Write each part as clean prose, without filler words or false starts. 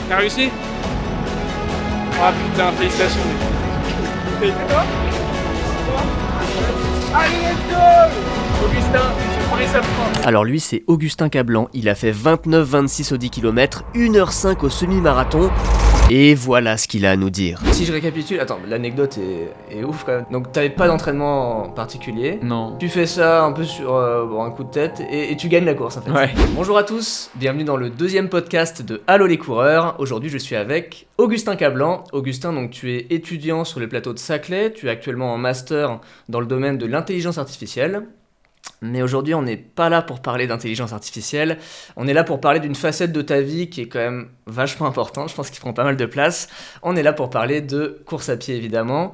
T'as réussi? Ah putain, félicitations. Félicitations. Allez, let's go! Augustin, c'est le premier septembre. Alors lui c'est Augustin Cablan, il a fait 29-26 au 10 km, 1h05 au semi-marathon, et voilà ce qu'il a à nous dire. Si je récapitule, attends, l'anecdote est ouf quand même. Donc t'avais pas d'entraînement particulier, Non. tu fais ça un peu sur un coup de tête, et tu gagnes la course en fait. Ouais. Bonjour à tous, bienvenue dans le deuxième podcast de Allô les coureurs. Aujourd'hui je suis avec Augustin Cablan. Augustin, donc tu es étudiant sur le plateau de Saclay, tu es actuellement en master dans le domaine de l'intelligence artificielle. Mais aujourd'hui, on n'est pas là pour parler d'intelligence artificielle, on est là pour parler d'une facette de ta vie qui est quand même vachement importante, je pense qu'il prend pas mal de place. On est là pour parler de course à pied, évidemment.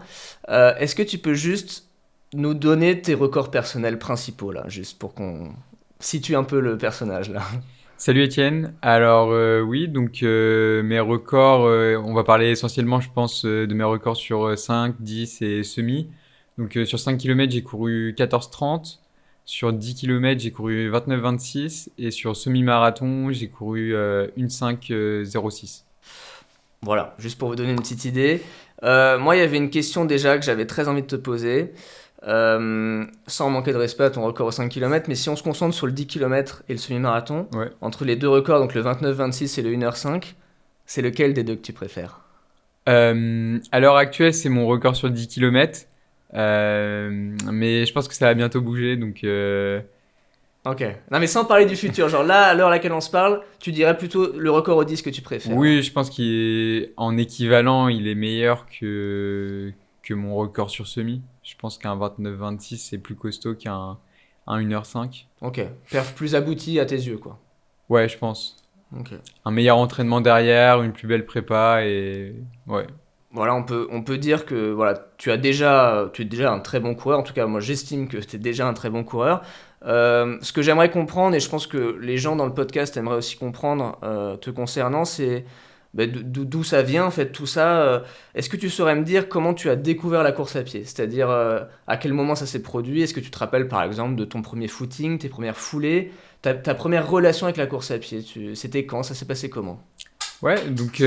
Est-ce que tu peux juste nous donner tes records personnels principaux, là, juste pour qu'on situe un peu le personnage, là? Salut Étienne. Alors oui, donc mes records, on va parler essentiellement, je pense, de mes records sur 5, 10 et semi. Donc sur 5 km, j'ai couru 14-30. Sur 10 km, j'ai couru 29-26. Et sur semi-marathon, j'ai couru 1,5-06. Voilà, juste pour vous donner une petite idée. Moi, il y avait une question déjà que j'avais très envie de te poser. Sans manquer de respect à ton record au 5 km, mais si on se concentre sur le 10 km et le semi-marathon, Ouais. entre les deux records, donc le 29-26 et le 1h05, c'est lequel des deux que tu préfères? À l'heure actuelle, c'est mon record sur 10 km. Mais je pense que ça va bientôt bouger, donc... Ok. Non mais sans parler du futur, genre là, à l'heure à laquelle on se parle, tu dirais plutôt le record au 10 que tu préfères. Oui, je pense qu'en équivalent, il est meilleur que mon record sur semi. Je pense qu'un 29-26, c'est plus costaud qu'un 1h05. Ok. Perf plus abouti à tes yeux, quoi. Ouais, je pense. Ok. Un meilleur entraînement derrière, une plus belle prépa et... Ouais. Voilà, on peut dire que voilà, tu es déjà un très bon coureur. En tout cas, moi, j'estime que tu es déjà un très bon coureur. Ce que j'aimerais comprendre, et je pense que les gens dans le podcast aimeraient aussi comprendre te concernant, c'est d'où ça vient, en fait, tout ça. Est-ce que tu saurais me dire comment tu as découvert la course à pied? C'est-à-dire, à quel moment ça s'est produit? Est-ce que tu te rappelles, par exemple, de ton premier footing, tes premières foulées, ta première relation avec la course à pied? C'était quand? Ça s'est passé comment? Ouais, donc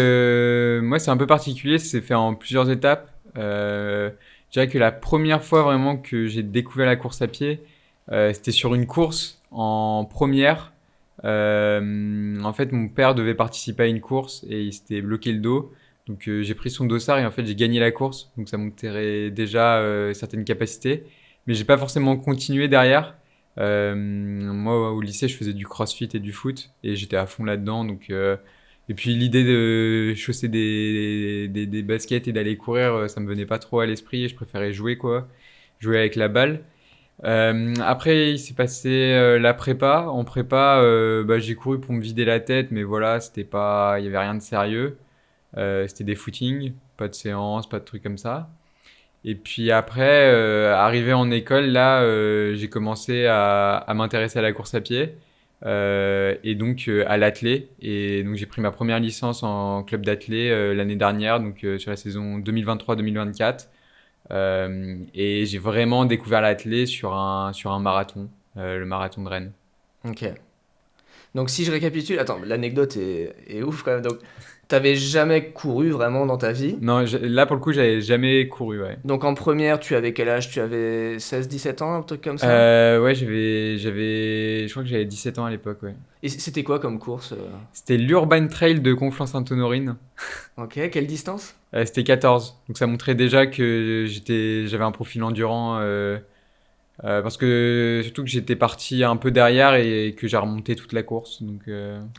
moi, c'est un peu particulier. C'est fait en plusieurs étapes. Je dirais que la première fois vraiment que j'ai découvert la course à pied, c'était sur une course en première. En fait, mon père devait participer à une course et il s'était bloqué le dos. Donc, j'ai pris son dossard et en fait, j'ai gagné la course. Donc, ça montrait déjà certaines capacités. Mais j'ai pas forcément continué derrière. Moi, au lycée, je faisais du crossfit et du foot et j'étais à fond là-dedans. Donc, et puis, l'idée de chausser des baskets et d'aller courir, ça me venait pas trop à l'esprit. Je préférais jouer, quoi. Jouer avec la balle. Après, il s'est passé la prépa. En prépa, j'ai couru pour me vider la tête, mais voilà, c'était pas, il y avait rien de sérieux. C'était des footings, pas de séance, pas de trucs comme ça. Et puis après, arrivé en école, là, j'ai commencé à m'intéresser à la course à pied et donc à l'athlé. Et donc j'ai pris ma première licence en club d'athlé l'année dernière, donc sur la saison 2023-2024. Et j'ai vraiment découvert l'athlé sur un marathon, le marathon de Rennes. Ok. Donc si je récapitule, attends, l'anecdote est ouf quand même. Donc t'avais jamais couru vraiment dans ta vie. Non, là pour le coup, j'avais jamais couru, ouais. Donc en première, tu avais quel âge? Tu avais 16-17 ans, un truc comme ça? Ouais, je crois que j'avais 17 ans à l'époque, ouais. Et c'était quoi comme course? C'était l'Urban Trail de Conflans-Sainte-Honorine. Ok, quelle distance? C'était 14. Donc ça montrait déjà que j'avais un profil endurant. Parce que surtout que j'étais parti un peu derrière et que j'ai remonté toute la course. Donc,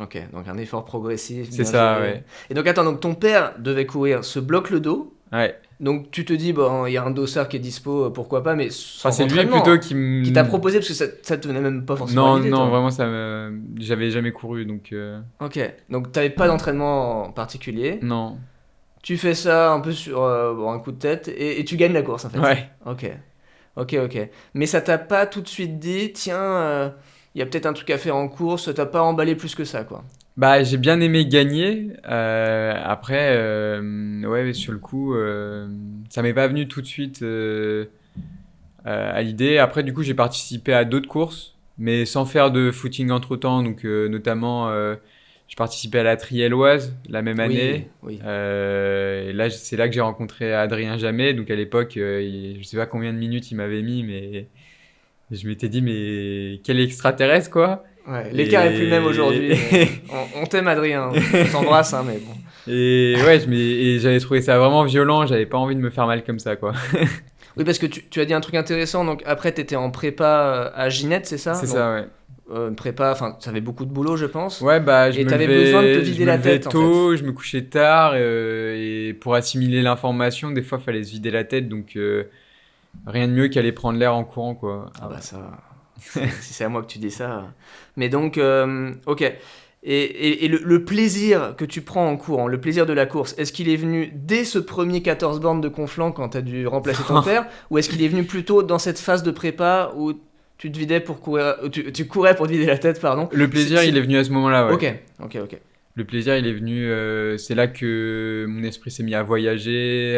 Ok, donc un effort progressif. c'est bien ça, géré. ouais. Et donc attends, donc ton père devait courir, se bloque le dos. Ouais. Donc tu te dis, bon, il y a un dossard qui est dispo, pourquoi pas, mais sans Enfin, c'est lui entraînement, plutôt hein, qui t'a proposé, parce que ça te venait même pas forcément à Non, l'idée, non, toi. vraiment, j'avais jamais couru, donc Ok, donc t'avais pas d'entraînement particulier. non. Tu fais ça un peu sur un coup de tête et tu gagnes la course en fait. Ouais. Ok. Mais ça t'a pas tout de suite dit, tiens, il y a peut-être un truc à faire en course, t'as pas emballé plus que ça quoi. Bah, j'ai bien aimé gagner. Après, ouais, sur le coup, ça m'est pas venu tout de suite à l'idée. Après, du coup, j'ai participé à d'autres courses, mais sans faire de footing entre-temps. Donc, notamment, je participais à la Trielloise la même année. Oui. Et là, c'est là que j'ai rencontré Adrien Jamet. Donc à l'époque, je sais pas combien de minutes il m'avait mis, mais je m'étais dit, mais quel extraterrestre, quoi. Ouais, l'écart est plus le même aujourd'hui. mais on t'aime, Adrien. On t'embrasse, hein, mais bon. Et ouais, et j'avais trouvé ça vraiment violent. J'avais pas envie de me faire mal comme ça, quoi. Oui, parce que tu as dit un truc intéressant. Donc après, t'étais en prépa à Ginette, c'est ça? C'est Donc, ça, ouais. une prépa, enfin, t'avais beaucoup de boulot, je pense. Ouais, bah, Et t'avais besoin de te vider la tête, je me levais tôt, je me couchais tard, et pour assimiler l'information, des fois, fallait se vider la tête, donc rien de mieux qu'aller prendre l'air en courant, quoi. Ah bah ça, si c'est à moi que tu dis ça. Mais donc, ok. Et le plaisir que tu prends en courant, le plaisir de la course, est-ce qu'il est venu dès ce premier 14 bornes de Conflans quand tu as dû remplacer ton père, ou est-ce qu'il est venu plutôt dans cette phase de prépa où tu te vidais pour courir, tu courais pour te vider la tête, pardon? Le plaisir, il est venu à ce moment-là, ouais. Ok. Le plaisir, il est venu, c'est là que mon esprit s'est mis à voyager.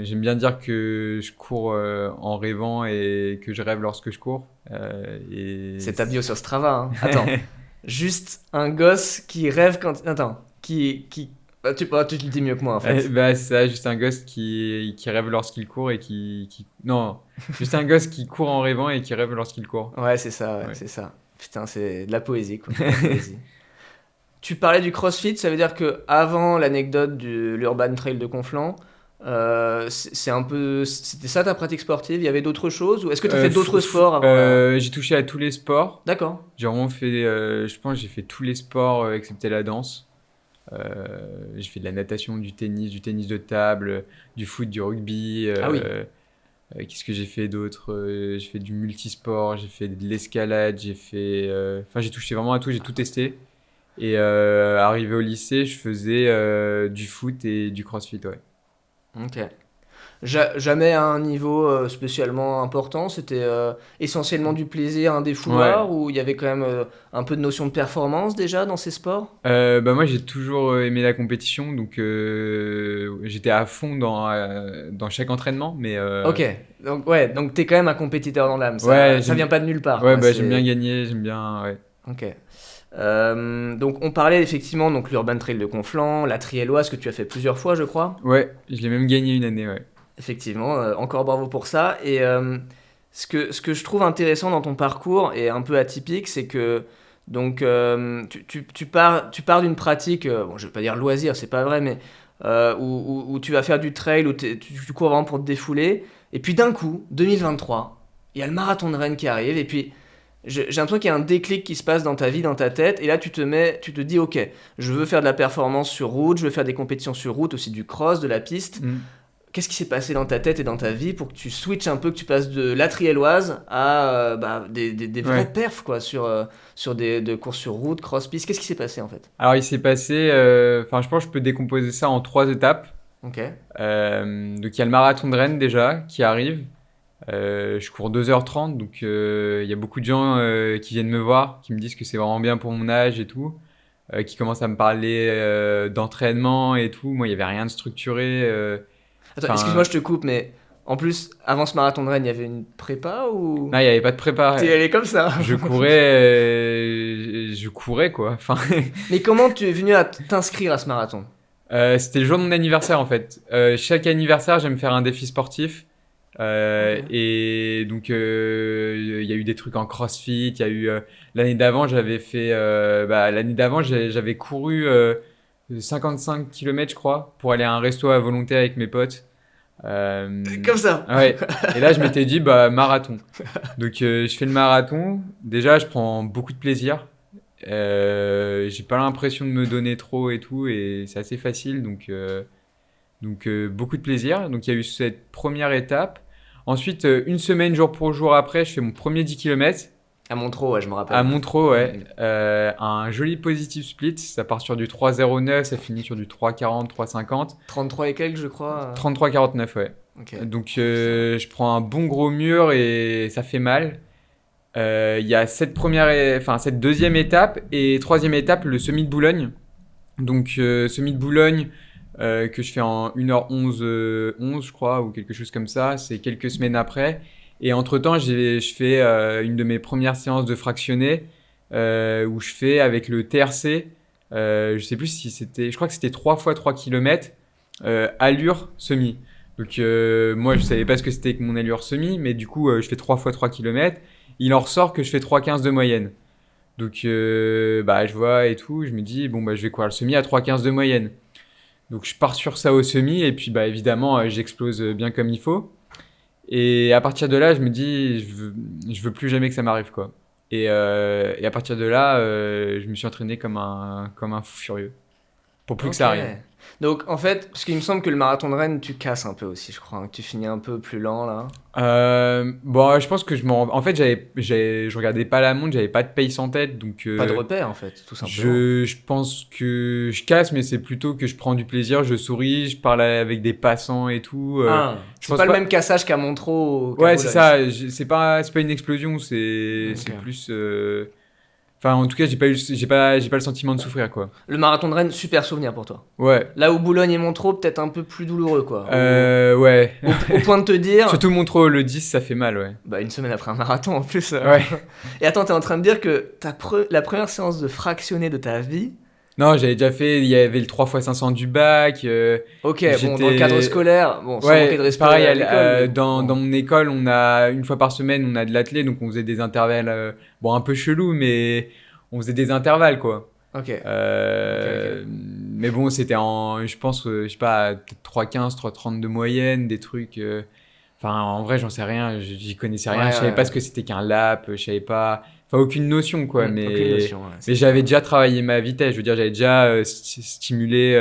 J'aime bien dire que je cours en rêvant et que je rêve lorsque je cours. C'est ta bio sur Strava, hein. Attends. Juste un gosse qui rêve quand... Attends, tu le dis mieux que moi, en fait. Bah, c'est ça, juste un gosse qui rêve lorsqu'il court et Non, juste un gosse qui court en rêvant et qui rêve lorsqu'il court. Ouais, c'est ça, ouais. C'est ça. Putain, c'est de la poésie, quoi. De la poésie. Tu parlais du CrossFit, ça veut dire que avant l'anecdote de l'Urban Trail de Conflans, c'était ça ta pratique sportive? Il y avait d'autres choses? Ou est-ce que tu as fait d'autres sports avant J'ai touché à tous les sports. D'accord. J'ai vraiment fait, je pense que j'ai fait tous les sports excepté la danse. J'ai fait de la natation, du tennis de table, du foot, du rugby. Ah oui. Qu'est-ce que j'ai fait d'autre? J'ai fait du multisport, j'ai fait de l'escalade, j'ai touché vraiment à tout, j'ai tout testé. Et arrivé au lycée, je faisais du foot et du crossfit, ouais. Ok. Jamais à un niveau spécialement important, c'était essentiellement du plaisir, un défouloir, ou il y avait quand même un peu de notion de performance déjà dans ces sports? Bah moi j'ai toujours aimé la compétition, donc j'étais à fond dans chaque entraînement, mais Ok, donc t'es quand même un compétiteur dans l'âme, ça vient pas de nulle part. Ouais, quoi, bah j'aime bien gagner, ouais. Ok. Donc on parlait effectivement donc l'Urban Trail de Conflans, la Trielloise que tu as fait plusieurs fois, je crois. Ouais, je l'ai même gagné une année, ouais. Effectivement, encore bravo pour ça. Et ce que je trouve intéressant dans ton parcours et un peu atypique, c'est que donc tu pars d'une pratique, bon, je vais pas dire loisir, c'est pas vrai, mais où tu vas faire du trail, où tu cours vraiment pour te défouler. Et puis d'un coup, 2023, il y a le marathon de Rennes qui arrive, et puis j'ai l'impression qu'il y a un déclic qui se passe dans ta vie, dans ta tête, et là tu te dis, ok, je veux faire de la performance sur route, je veux faire des compétitions sur route, aussi du cross, de la piste. Qu'est-ce qui s'est passé dans ta tête et dans ta vie pour que tu switches un peu, que tu passes de la Trielloise à des vrais perfs quoi, sur des courses sur route, cross-piste? Qu'est-ce qui s'est passé en fait? Alors il s'est passé, je pense que je peux décomposer ça en 3 étapes. Ok. Donc il y a le marathon de Rennes déjà qui arrive. Je cours 2h30, donc il y a beaucoup de gens qui viennent me voir, qui me disent que c'est vraiment bien pour mon âge et tout, qui commencent à me parler d'entraînement et tout. Moi il n'y avait rien de structuré. Attends, excuse-moi, je te coupe, mais en plus, avant ce marathon de Rennes, il y avait une prépa ou... Non, il n'y avait pas de prépa. T'es allé comme ça? Je courais quoi. Enfin, Mais comment tu es venu à t'inscrire à ce marathon? c'était le jour de mon anniversaire en fait. Chaque anniversaire, j'aime faire un défi sportif. Ok. Et donc, il y a eu des trucs en CrossFit. Il y a eu l'année d'avant, j'avais couru 55 km, je crois, pour aller à un resto à volonté avec mes potes. Comme ça? Ouais. Et là, je m'étais dit, marathon. Donc, je fais le marathon. Déjà, je prends beaucoup de plaisir. J'ai pas l'impression de me donner trop et tout, et c'est assez facile. Donc, beaucoup de plaisir. Donc, il y a eu cette première étape. Ensuite, une semaine, jour pour jour après, je fais mon premier 10 km. À Montreux, ouais, je me rappelle. À Montreux, ouais. Un joli positive split. Ça part sur du 3,09, ça finit sur du 3,40, 3,50. 33 et quelques, je crois. 33,49, ouais. Ok. Donc, je prends un bon gros mur et ça fait mal. Il y a cette deuxième étape et troisième étape, le semi de Boulogne. Donc, semi de Boulogne que je fais en 1h11, 11, je crois, ou quelque chose comme ça. C'est quelques semaines après. Et entre-temps, je fais une de mes premières séances de fractionné. où je fais avec le TRC, je sais plus si c'était, je crois que c'était 3 fois 3 km, allure semi. Donc moi je savais pas ce que c'était que mon allure semi, mais du coup je fais 3 fois 3 km. Il en ressort que je fais 3,15 de moyenne. Donc je vois et tout, je me dis bon je vais courir le semi à 3,15 de moyenne. Donc je pars sur ça au semi et puis évidemment j'explose bien comme il faut. Et à partir de là, je me dis je veux plus jamais que ça m'arrive quoi. Et à partir de là, je me suis entraîné comme un fou furieux pour plus que ça Ok. arrive. Donc en fait, parce qu'il me semble que le marathon de Rennes, tu casses un peu aussi, je crois, hein, que tu finis un peu plus lent là. Je pense que en fait je regardais pas la montre, j'avais pas de pace en tête, donc Pas de repère en fait, tout simplement. je pense que je casse, mais c'est plutôt que je prends du plaisir, je souris, je parle avec des passants et tout. Je C'est pense pas le pas- même cassage qu'à Montreux ou qu'à Ouais, c'est Boulogne. ça. C'est pas une explosion. C'est Ok. plus. Enfin, en tout cas, j'ai pas le sentiment de souffrir, quoi. Le marathon de Rennes, super souvenir pour toi. Ouais. Là où Boulogne et Montreux, peut-être un peu plus douloureux quoi. Ouais. Au point de te dire, Surtout Montreux, le 10, ça fait mal, ouais. une semaine après un marathon en plus. Ouais. Et attends, t'es en train de dire que la première séance de fractionné de ta vie, Non, j'avais déjà fait. Il y avait le 3 x 500 du bac. ok, J'étais- bon, dans le cadre scolaire, bon, sans Ouais, manquer de respect pareil, à l'école. mais dans bon. mon école, on a une fois par semaine, on a de l'athlé, donc on faisait des intervalles, un peu chelou, mais on faisait des intervalles, quoi. Ok. Mais bon, c'était je pense, je sais pas, peut-être 3,15, 3,30 de moyenne, des trucs. Enfin, en vrai, j'en sais rien, j'y connaissais rien, Ouais, je savais ouais. pas ce que c'était qu'un lap, je savais pas. Enfin, aucune notion, quoi. Aucune Mais notion, ouais, c'est mais j'avais déjà travaillé ma vitesse, je veux dire, j'avais déjà stimulé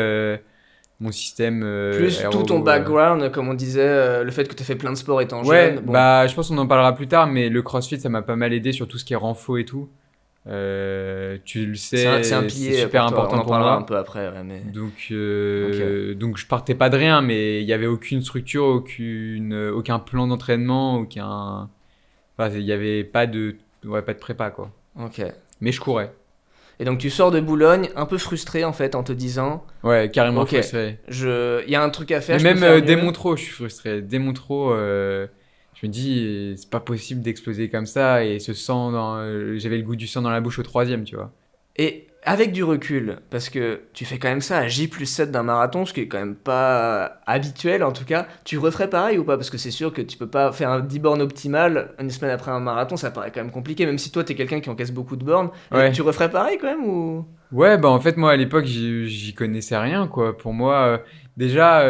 mon système. plus tout ton background, comme on disait, le fait que tu as fait plein de sports étant Ouais, jeune. Bon, je pense qu'on en parlera plus tard, mais le CrossFit, ça m'a pas mal aidé sur tout ce qui est renfo et tout. Tu le sais, c'est un pilier c'est super pour toi. important On en pour parlera un moi. peu après, ouais, mais... Donc je partais pas de rien, mais il y avait aucune structure, aucun plan d'entraînement, il y avait pas de prépa, quoi. Ok. Mais je courais. Et donc tu sors de Boulogne un peu frustré en fait en te disant, Ouais, carrément ok, frustré. il y a un truc à faire. Mais je peux même faire dès mieux. Montreux, je suis frustré. Dès Montreux, je me dis, c'est pas possible d'exploser comme ça. Et ce sang, j'avais le goût du sang dans la bouche au 3e, tu vois. Et avec du recul, parce que tu fais quand même ça à J+7 d'un marathon, ce qui est quand même pas habituel en tout cas, tu referais pareil ou pas? Parce que c'est sûr que tu peux pas faire un 10 bornes optimal une semaine après un marathon, ça paraît quand même compliqué, même si toi t'es quelqu'un qui encaisse beaucoup de bornes. Ouais. Tu referais pareil quand même ou... Ouais, en fait, moi, à l'époque, j'y connaissais rien, quoi. Pour moi, déjà,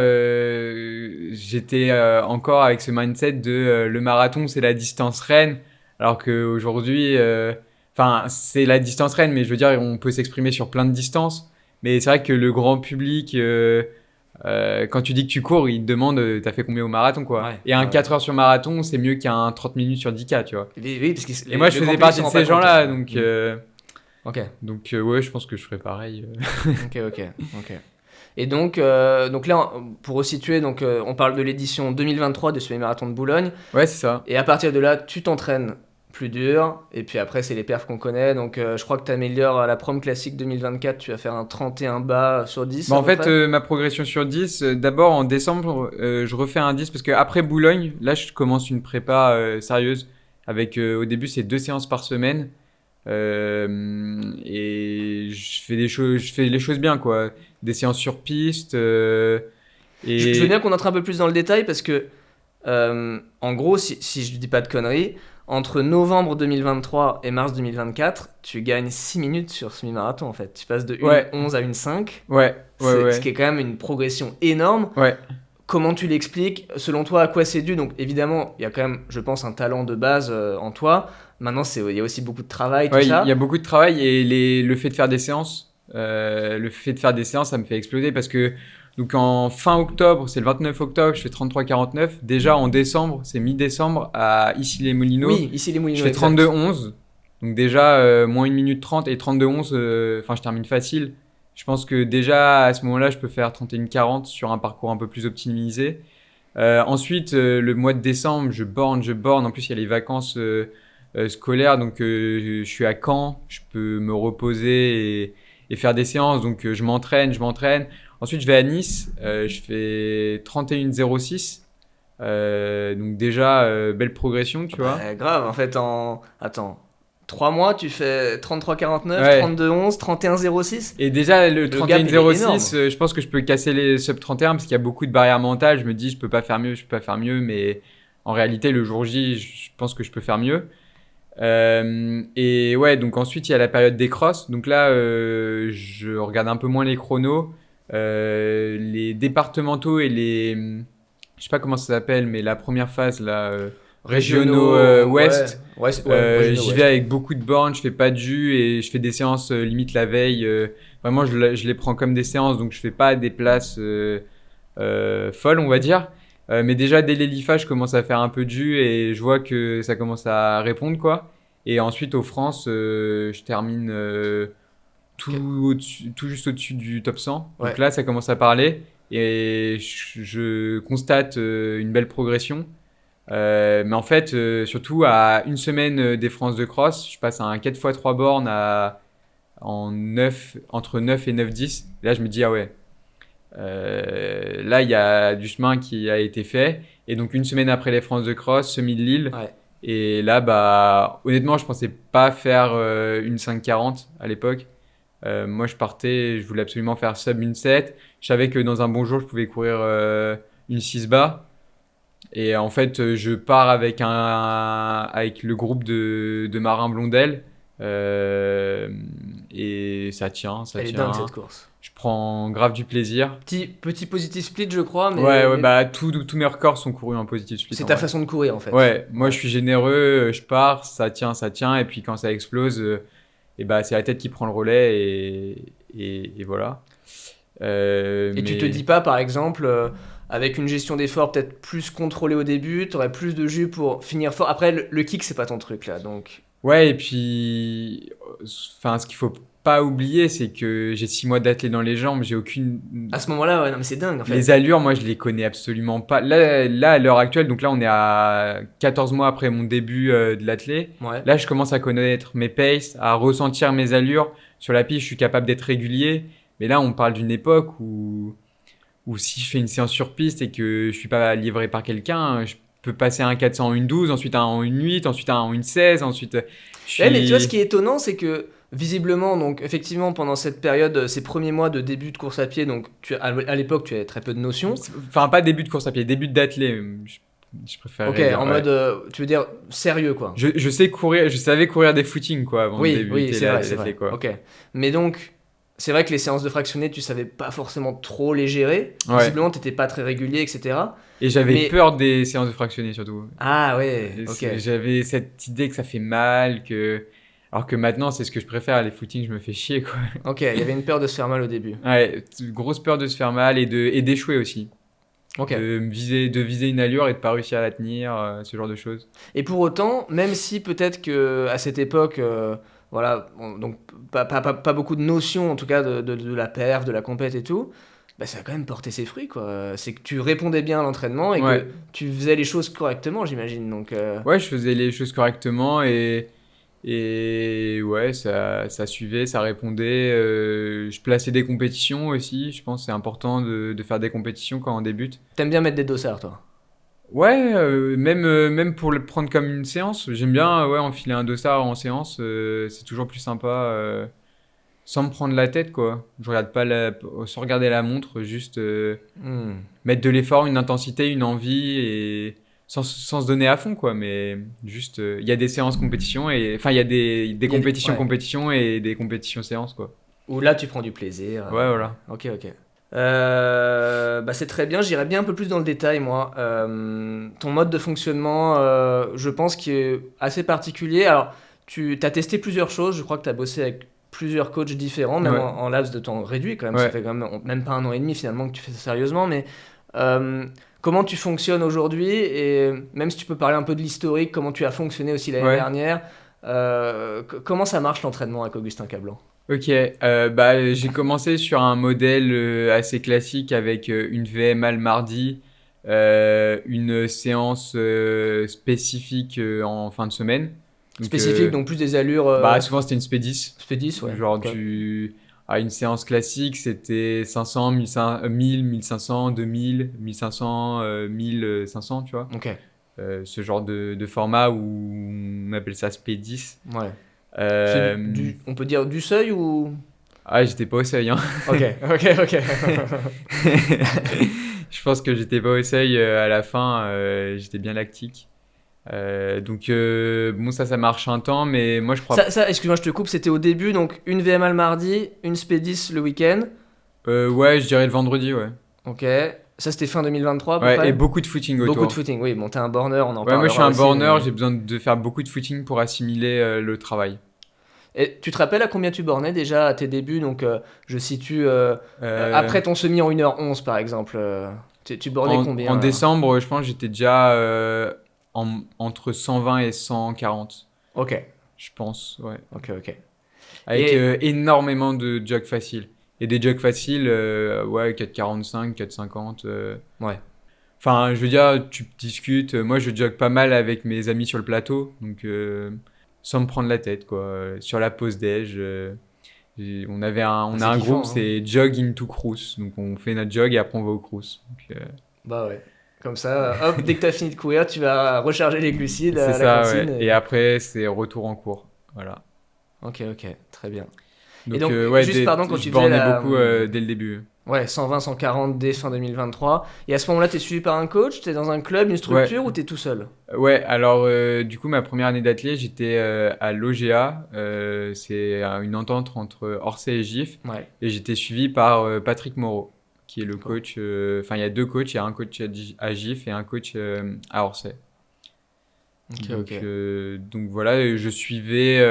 j'étais encore avec ce mindset de le marathon, c'est la distance reine, alors qu'aujourd'hui, c'est la distance reine, mais je veux dire, on peut s'exprimer sur plein de distances. Mais c'est vrai que le grand public, quand tu dis que tu cours, il te demande, t'as fait combien au marathon, quoi. Ouais, Et un ouais. 4 heures sur marathon, c'est mieux qu'un 30 minutes sur 10K, tu vois. Oui, parce que Et moi, je faisais partie de ces gens-là, donc... Ok. ouais, je pense que je ferais pareil. Ok. Et donc là, pour resituer, on parle de l'édition 2023 de semi-marathon de Boulogne. Ouais, c'est ça. Et à partir de là, tu t'entraînes plus dur. Et puis après, c'est les perfs qu'on connaît. Donc je crois que tu améliores à la prom classique 2024. Tu vas faire un 31 bas sur 10. à En peu fait, près. ma progression sur 10, d'abord en décembre, je refais un 10 parce qu'après Boulogne, là, je commence une prépa sérieuse. Avec au début, c'est 2 séances par semaine. Et je fais les choses bien, quoi. Des séances sur piste. Je veux bien qu'on entre un peu plus dans le détail parce que, en gros, si je dis pas de conneries, entre novembre 2023 et mars 2024, tu gagnes 6 minutes sur semi-marathon en fait. Tu passes de 1,11 à 1,5. Ouais. Ce qui est quand même une progression énorme. Ouais. Comment tu l'expliques? Selon toi, à quoi c'est dû? Donc évidemment, il y a quand même, je pense, un talent de base en toi. Maintenant, il y a aussi beaucoup de travail, tout Ouais, ça. il y a beaucoup de travail et le fait de faire des séances, ça me fait exploser parce que donc en fin octobre, c'est le 29 octobre, je fais 33,49. Déjà en décembre, c'est mi-décembre à Issy-les-Moulineaux. Oui, ici les Moulineaux. Je fais exact. 32,11. Donc déjà, moins 1 minute 30 et 32,11, je termine facile. Je pense que déjà, à ce moment-là, je peux faire 31,40 sur un parcours un peu plus optimisé. Ensuite, le mois de décembre, je borne. En plus, il y a les vacances scolaires, donc je suis à Caen. Je peux me reposer et faire des séances. Donc, je m'entraîne. Ensuite, je vais à Nice. Je fais 31,06. Donc déjà, belle progression, tu vois. Grave, en fait, Attends. 3 mois, tu fais 33,49, Ouais. 32,11, 31,06. Et déjà, le gap, il est énorme. 31,06, je pense que je peux casser les sub 31 parce qu'il y a beaucoup de barrières mentales. Je me dis, je peux pas faire mieux, mais en réalité, le jour J, je pense que je peux faire mieux. Et ouais, donc ensuite, il y a la période des crosses. Donc là, je regarde un peu moins les chronos. Les départementaux et je sais pas comment ça s'appelle, mais la première phase, là, régionaux ouest. Régionaux J'y ouest. vais avec beaucoup de bornes, je fais pas de jus et je fais des séances limite la veille. Vraiment, je les prends comme des séances, donc je fais pas des places folles, on va dire. Mais déjà, dès l'ELIFA, je commence à faire un peu de jus et je vois que ça commence à répondre, quoi. Et ensuite, aux France, je termine tout juste au-dessus du top 100. Ouais. Donc là, ça commence à parler et je constate une belle progression. Mais en fait, surtout à une semaine des France de cross, je passe à un 4x3 bornes entre 9 et 9-10. Là, je me dis, ah ouais, là, il y a du chemin qui a été fait. Et donc, une semaine après les France de cross, semi de Lille. Ouais. Et là, bah, honnêtement, je pensais pas faire une 5,40 à l'époque. Moi, je voulais absolument faire sub une 7. Je savais que dans un bon jour, je pouvais courir une 6 bas. Et en fait, je pars avec le groupe de Marin Blondel. Et ça tient. Elle est dingue cette course. Je prends grave du plaisir. Petit positif split, je crois, mais, Ouais, mais bah tous mes records sont courus en positif split. c'est en ta vrai. façon de courir en fait. Ouais, moi je suis généreux, je pars, ça tient, et puis quand ça explose, et bah c'est la tête qui prend le relais et voilà. Et tu te dis pas, par exemple, avec une gestion d'effort peut-être plus contrôlée au début, t'aurais plus de jus pour finir fort. Après, le kick, c'est pas ton truc là, donc. Ouais, et puis, enfin, ce qu'il faut pas oublier, c'est que j'ai 6 mois d'athlète dans les jambes, j'ai aucune. À ce moment-là, ouais, non, mais c'est dingue en fait. Les allures, moi je les connais absolument pas. Là, à l'heure actuelle, donc là on est à 14 mois après mon début de l'athlète. Ouais. Là, je commence à connaître mes paces, à ressentir mes allures. Sur la piste, je suis capable d'être régulier. Mais là, on parle d'une époque où si je fais une séance sur piste et que je suis pas livré par quelqu'un, je peux passer un 400 en 1,12, ensuite un en 1,8, ensuite un en 1,16, ensuite. Ouais, mais tu vois, ce qui est étonnant, c'est que visiblement, donc effectivement, pendant cette période, ces premiers mois de début de course à pied, donc à l'époque, tu avais très peu de notions. Enfin, pas début de course à pied, début d'athlète. Je préfère. Ok, dire, en ouais. mode, tu veux dire sérieux quoi. Je sais courir, je savais courir des footings quoi avant de Oui, débuter c'est vrai, c'est vrai. l'athlète, quoi. Ok. Mais donc, c'est vrai que les séances de fractionné, tu savais pas forcément trop les gérer. Ouais. Visiblement, t'étais pas très régulier, etc. Et j'avais Mais- peur des séances de fractionné surtout. Ah ouais, Et ok. j'avais cette idée que ça fait mal, alors que maintenant c'est ce que je préfère, les footings je me fais chier quoi. Ok, il y avait une peur de se faire mal au début. Ouais, grosse peur de se faire mal et d'échouer aussi. Ok. De viser une allure et de pas réussir à la tenir, ce genre de choses. Et pour autant, même si peut-être que à cette époque, voilà, donc pas beaucoup de notions en tout cas de la perf, de la compète et tout, bah, ça a quand même porté ses fruits quoi. C'est que tu répondais bien à l'entraînement et Ouais. que tu faisais les choses correctement, j'imagine. Donc Ouais, je faisais les choses correctement et ouais, ça suivait, ça répondait. Je plaçais des compétitions aussi. Je pense que c'est important de faire des compétitions quand on débute. t'aimes bien mettre des dossards toi. Ouais, même pour le prendre comme une séance, j'aime bien ouais, enfiler un dossard en séance. C'est toujours plus sympa sans me prendre la tête, quoi. Je regarde pas sans regarder la montre, juste mettre de l'effort, une intensité, une envie et sans se donner à fond, quoi. Mais juste, il y a des séances compétition et enfin, il y a des des- compétitions ouais. compétition et des compétitions séances, quoi. Où là tu prends du plaisir. Ouais, voilà. Ok, ok. Bah c'est très bien, j'irai bien un peu plus dans le détail moi. Ton mode de fonctionnement, je pense qu'il est assez particulier. Alors, tu as testé plusieurs choses, je crois que tu as bossé avec plusieurs coachs différents, même Ouais. en laps de temps réduit quand même. Ouais. Ça fait quand même pas 1 an et demi finalement que tu fais ça sérieusement, mais comment tu fonctionnes aujourd'hui et même si tu peux parler un peu de l'historique, comment tu as fonctionné aussi l'année Ouais. dernière, comment ça marche l'entraînement avec Augustin Cablan? Ok, bah, j'ai commencé sur un modèle assez classique avec une VMA le mardi, une séance spécifique en fin de semaine. Donc, Spécifique, donc plus des allures bah, souvent c'était une spé10. Spé10, ouais. Genre Ok. une séance classique, c'était 500, 1000, 1500, 2000, 1500, 1500, tu vois. Ok, Ce genre de format où on appelle ça spé10. ouais. Euh, On peut dire du seuil ou... Ah, j'étais pas au seuil, hein. Ok. Je pense que j'étais pas au seuil à la fin, j'étais bien lactique. Bon, ça marche un temps, mais moi je crois. Excuse-moi, je te coupe, c'était au début, donc une VMA le mardi, une Spédis le week-end. Ouais, je dirais le vendredi, ouais. Ok. Ça, c'était fin 2023 à peu Ouais, près. et beaucoup de footing autour. Beaucoup de footing, oui. Bon, t'es un borner, on en Ouais, moi je suis parlera un aussi, borner, mais- j'ai besoin de faire beaucoup de footing pour assimiler le travail. Et tu te rappelles à combien tu bornais déjà à tes débuts? Donc, je situe après ton semi en 1h11 par exemple. Tu bornais combien En décembre, je pense que j'étais déjà entre 120 et 140, Ok, je pense, ouais. ok. Avec Et- énormément de jogs faciles. Et des jogs faciles, ouais, 4,45, 4,50. Ouais. Enfin, je veux dire, tu discutes. Moi, je jog pas mal avec mes amis sur le plateau, donc sans me prendre la tête, quoi. Sur la pause déj, on a C'est un kiffant, groupe, hein. c'est Jog into Cruise. Donc, on fait notre jog et après, on va au cruise. Donc, Bah ouais. Comme ça, hop, dès que t'as fini de courir, tu vas recharger les glucides c'est à la ça, cantine. ouais. Et après, c'est retour en cours. Voilà. Ok, très bien. Donc, donc, ouais, juste pardon, quand je tu faisais bornais la... beaucoup dès le début. Ouais, 120, 140 dès fin 2023. Et à ce moment-là, t'es suivi par un coach, t'es dans un club, une structure ou t'es tout seul? Ouais, alors du coup, ma première année d'athlète, j'étais à l'OGA. C'est une entente entre Orsay et GIF. Ouais. Et j'étais suivi par Patrick Moreau, qui est le D'accord. coach. Enfin, il y a deux coachs. Il y a un coach à GIF et un coach à Orsay. Ok. Donc voilà, je suivais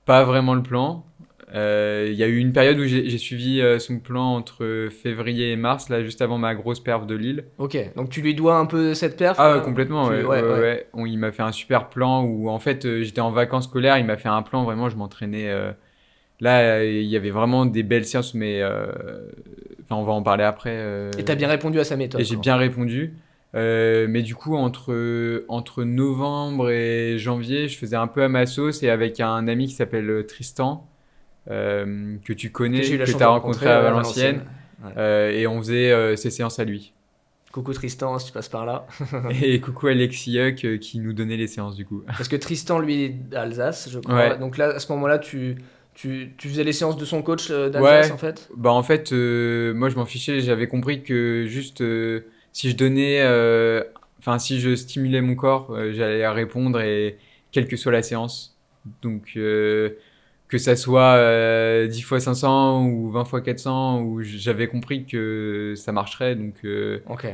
pas vraiment le plan. Il y a eu une période où j'ai suivi son plan entre février et mars, là, juste avant ma grosse perf de Lille. Ok, donc tu lui dois un peu cette perf Ah, là complètement, ouais. Ouais. Il m'a fait un super plan où, en fait, j'étais en vacances scolaires. Il m'a fait un plan, vraiment, je m'entraînais. Là, il y avait vraiment des belles séances, mais enfin, on va en parler après. Et t'as bien répondu à sa méthode. Et j'ai quoi. bien répondu. Mais du coup, entre novembre et janvier, je faisais un peu à ma sauce et avec un ami qui s'appelle Tristan, que tu connais, Que j'ai eu la que chance tu as de rencontré rencontrer à à Valenciennes. Ouais. Et on faisait ses séances à lui. Coucou Tristan, si tu passes par là. Et coucou Alexis Huck qui nous donnait les séances du coup. Parce que Tristan, lui, est d'Alsace, je crois. Ouais. Donc là, à ce moment-là, tu faisais les séances de son coach d'Alsace Ouais. en fait? Bah en fait, moi je m'en fichais. J'avais compris que juste si je donnais, enfin si je stimulais mon corps, j'allais répondre et quelle que soit la séance. Donc que ça soit 10 fois 500 ou 20 fois 400, ou j'avais compris que ça marcherait. Ok.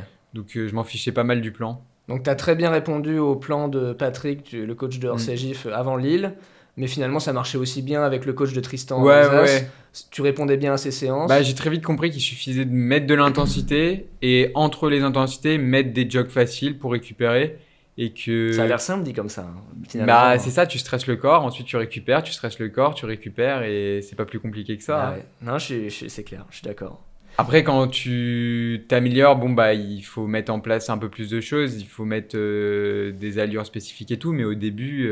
Je m'en fichais pas mal du plan. Donc t'as très bien répondu au plan de Patrick, le coach de Orsay Mm. GIF avant Lille. Mais finalement, ça marchait aussi bien avec le coach de Tristan en Ouais, Alsace. ouais. Tu répondais bien à ses séances. Bah, j'ai très vite compris qu'il suffisait de mettre de l'intensité et entre les intensités, mettre des jogs faciles pour récupérer. Et que. Ça a l'air simple dit comme ça, hein, finalement. Bah, c'est ça, tu stresses le corps, ensuite tu récupères, tu stresses le corps, tu récupères et c'est pas plus compliqué que ça. Ah Hein. ouais. Non, c'est clair, je suis d'accord. Après, quand tu t'améliores, bon, bah, il faut mettre en place un peu plus de choses, il faut mettre des allures spécifiques et tout, mais au début,